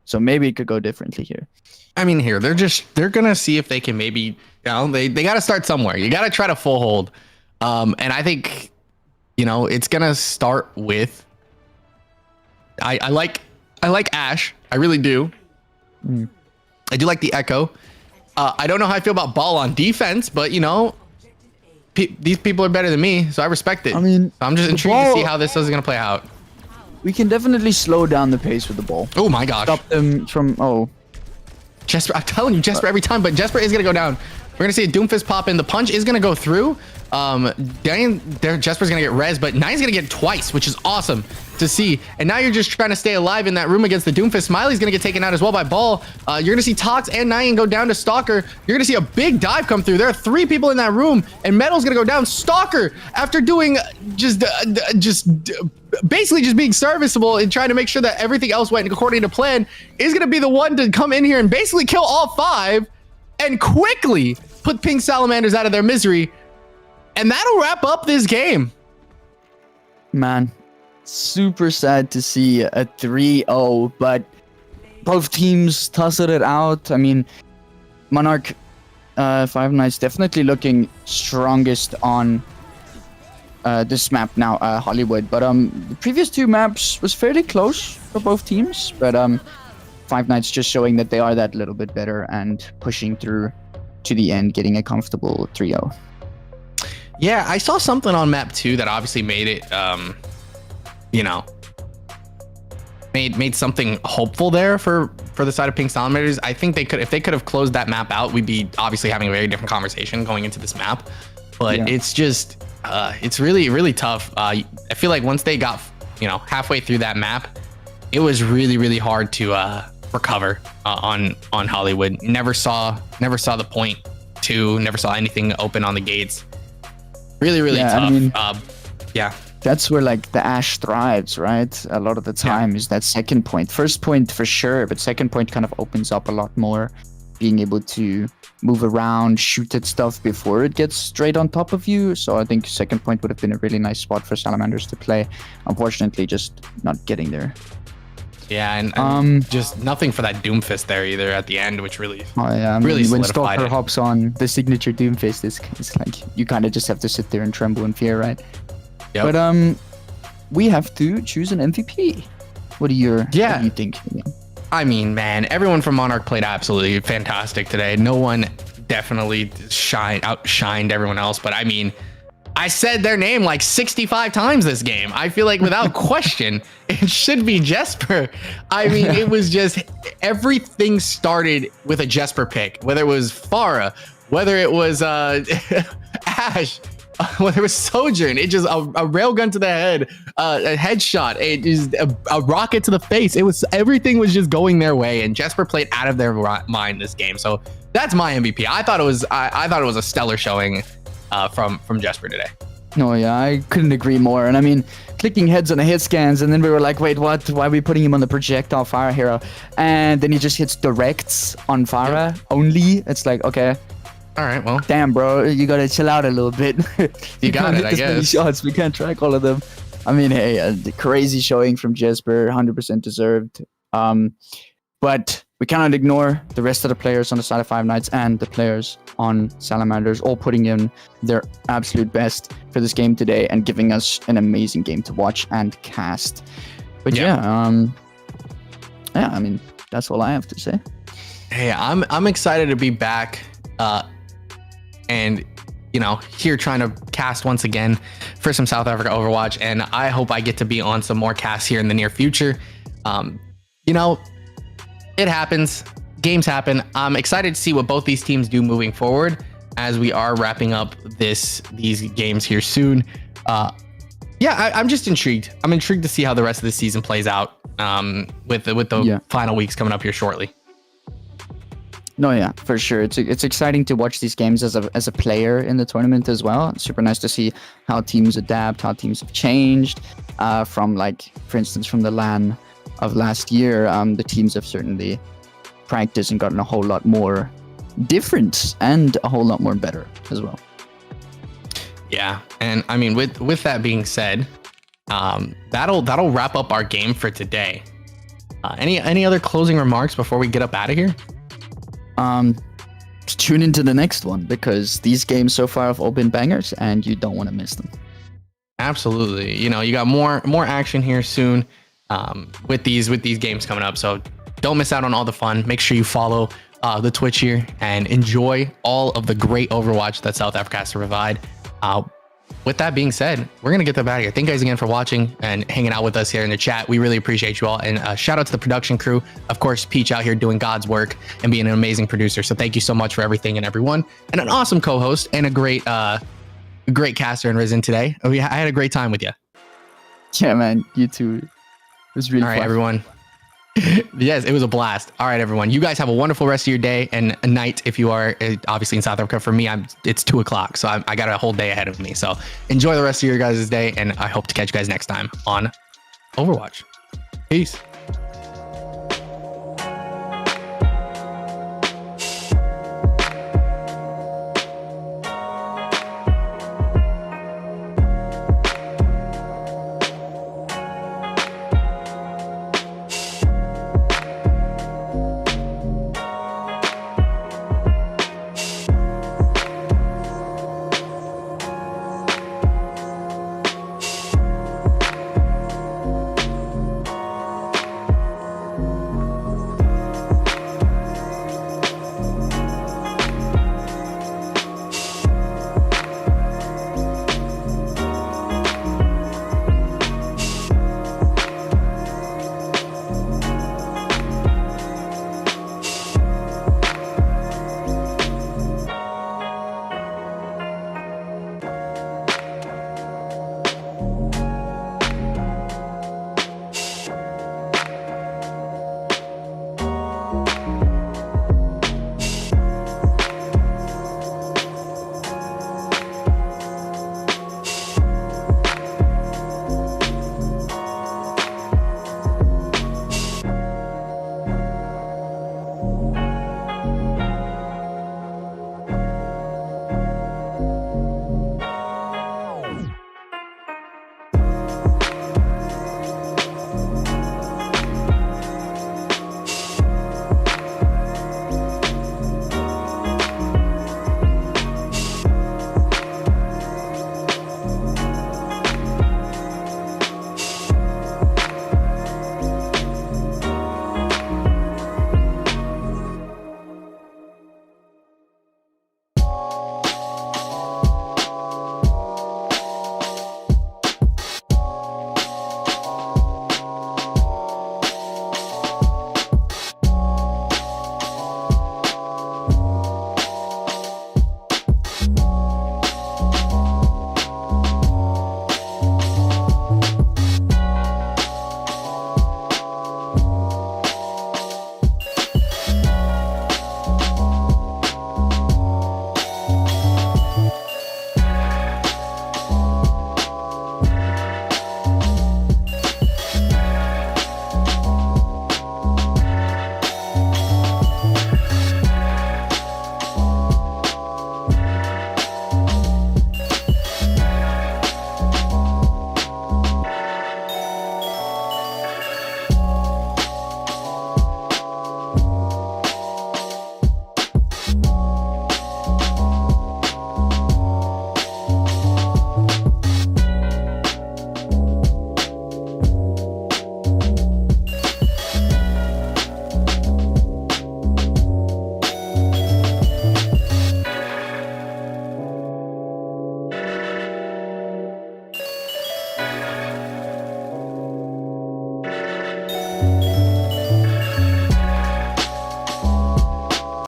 so maybe it could go differently here. I mean, here they're gonna see if they can maybe, you know, they got to start somewhere. You got to try to full hold, and I think, you know, it's gonna start with. I like Ashe, I really do. I do like the Echo. I don't know how I feel about Ball on defense, but you know, these people are better than me, so I respect it. I mean, so I'm just intrigued to see how this is gonna play out. We can definitely slow down the pace with the ball. Oh my gosh. Stop them from, Jesper, I'm telling you, Jesper every time, but Jesper is going to go down. We're going to see a Doomfist pop in. The punch is going to go through. Jesper's going to get res, but Nine's going to get twice, which is awesome to see. And now you're just trying to stay alive in that room against the Doomfist. Smiley's going to get taken out as well by Ball. You're going to see Tox and Nyan go down to Stalker. You're going to see a big dive come through. There are 3 people in that room, and Metal's going to go down. Stalker, after doing basically just being serviceable and trying to make sure that everything else went according to plan, is going to be the one to come in here and basically kill all 5 and quickly put Pink Salamanders out of their misery. And that'll wrap up this game. Man, super sad to see a 3-0, but both teams tussle it out. I mean, Monarch 5 Nights definitely looking strongest on this map now, Hollywood. But the previous 2 maps was fairly close for both teams. But 5 Nights just showing that they are that little bit better and pushing through to the end, getting a comfortable 3-0. Yeah, I saw something on map 2 that obviously made it, you know, made something hopeful there for the side of Pink Salamanders. I think if they could have closed that map out, we'd be obviously having a very different conversation going into this map. But yeah, it's just, it's really, really tough. I feel like once they got, you know, halfway through that map, it was really, really hard to recover on Hollywood. Never saw the point 2. Never saw anything open on the gates. Really, really tough. I mean, yeah. That's where like the Ash thrives, right? A lot of the time is that second point. First point for sure, but second point kind of opens up a lot more, being able to move around, shoot at stuff before it gets straight on top of you. So I think second point would have been a really nice spot for Salamanders to play. Unfortunately, just not getting there. Yeah, and just nothing for that Doomfist there either at the end, which really, really when solidified Stalker it. hops on, the signature Doomfist is like you kind of just have to sit there and tremble in fear, right? Yep. But we have to choose an MVP. What do you think? I mean, man, everyone from Monarch played absolutely fantastic today. No one definitely outshined everyone else, but I mean, I said their name like 65 times this game. I feel like without question, it should be Jesper. I mean, it was just everything started with a Jesper pick, whether it was Pharah, whether it was Ash, whether it was Sojourn. It just a railgun to the head, a headshot, it is a rocket to the face. It was everything was just going their way, and Jesper played out of their mind this game. So that's my MVP. I thought it was a stellar showing from Jesper today. No, yeah, I couldn't agree more. And I mean, clicking heads on the hit scans, and then we were like, wait, what? Why are we putting him on the projectile fire hero? And then he just hits directs on Pharah only. It's like, okay. All right, well. Damn, bro, you gotta chill out a little bit. You got it, I guess. Many shots. We can't track all of them. I mean, hey, the crazy showing from Jesper, 100% deserved. But we cannot ignore the rest of the players on the side of Five Nights and the players on Salamanders, all putting in their absolute best for this game today and giving us an amazing game to watch and cast. But I mean, that's all I have to say. Hey, I'm excited to be back, and here trying to cast once again for some South Africa Overwatch, and I hope I get to be on some more casts here in the near future. It happens. Games happen. I'm excited to see what both these teams do moving forward as we are wrapping up these games here soon. I'm just intrigued. I'm intrigued to see how the rest of the season plays out with the final weeks coming up here shortly. No, yeah, for sure. It's exciting to watch these games as a player in the tournament as well. It's super nice to see how teams adapt, how teams have changed from, like, for instance, from the LAN of last year. The teams have certainly practiced and gotten a whole lot more different and a whole lot more better as well. Yeah, and I mean, with that being said, that'll wrap up our game for today. Any other closing remarks before we get up out of here? Tune into the next one, because these games so far have all been bangers and you don't want to miss them. Absolutely. You got more action here soon with these games coming up, so don't miss out on all the fun. Make sure you follow the Twitch here and enjoy all of the great Overwatch that South Africa has to provide. With that being said, we're going to get them out of here. Thank you guys again for watching and hanging out with us here in the chat. We really appreciate you all. And shout out to the production crew. Of course, Peach out here doing God's work and being an amazing producer. So thank you so much for everything and everyone. And an awesome co-host and a great caster in Risen today. I had a great time with you. Yeah, man. You too. It was really fun. All right, everyone. Yes, it was a blast. All right, everyone. You guys have a wonderful rest of your day and a night if you are obviously in South Africa. For me, it's 2:00, so I got a whole day ahead of me. So enjoy the rest of your guys' day, and I hope to catch you guys next time on Overwatch. Peace.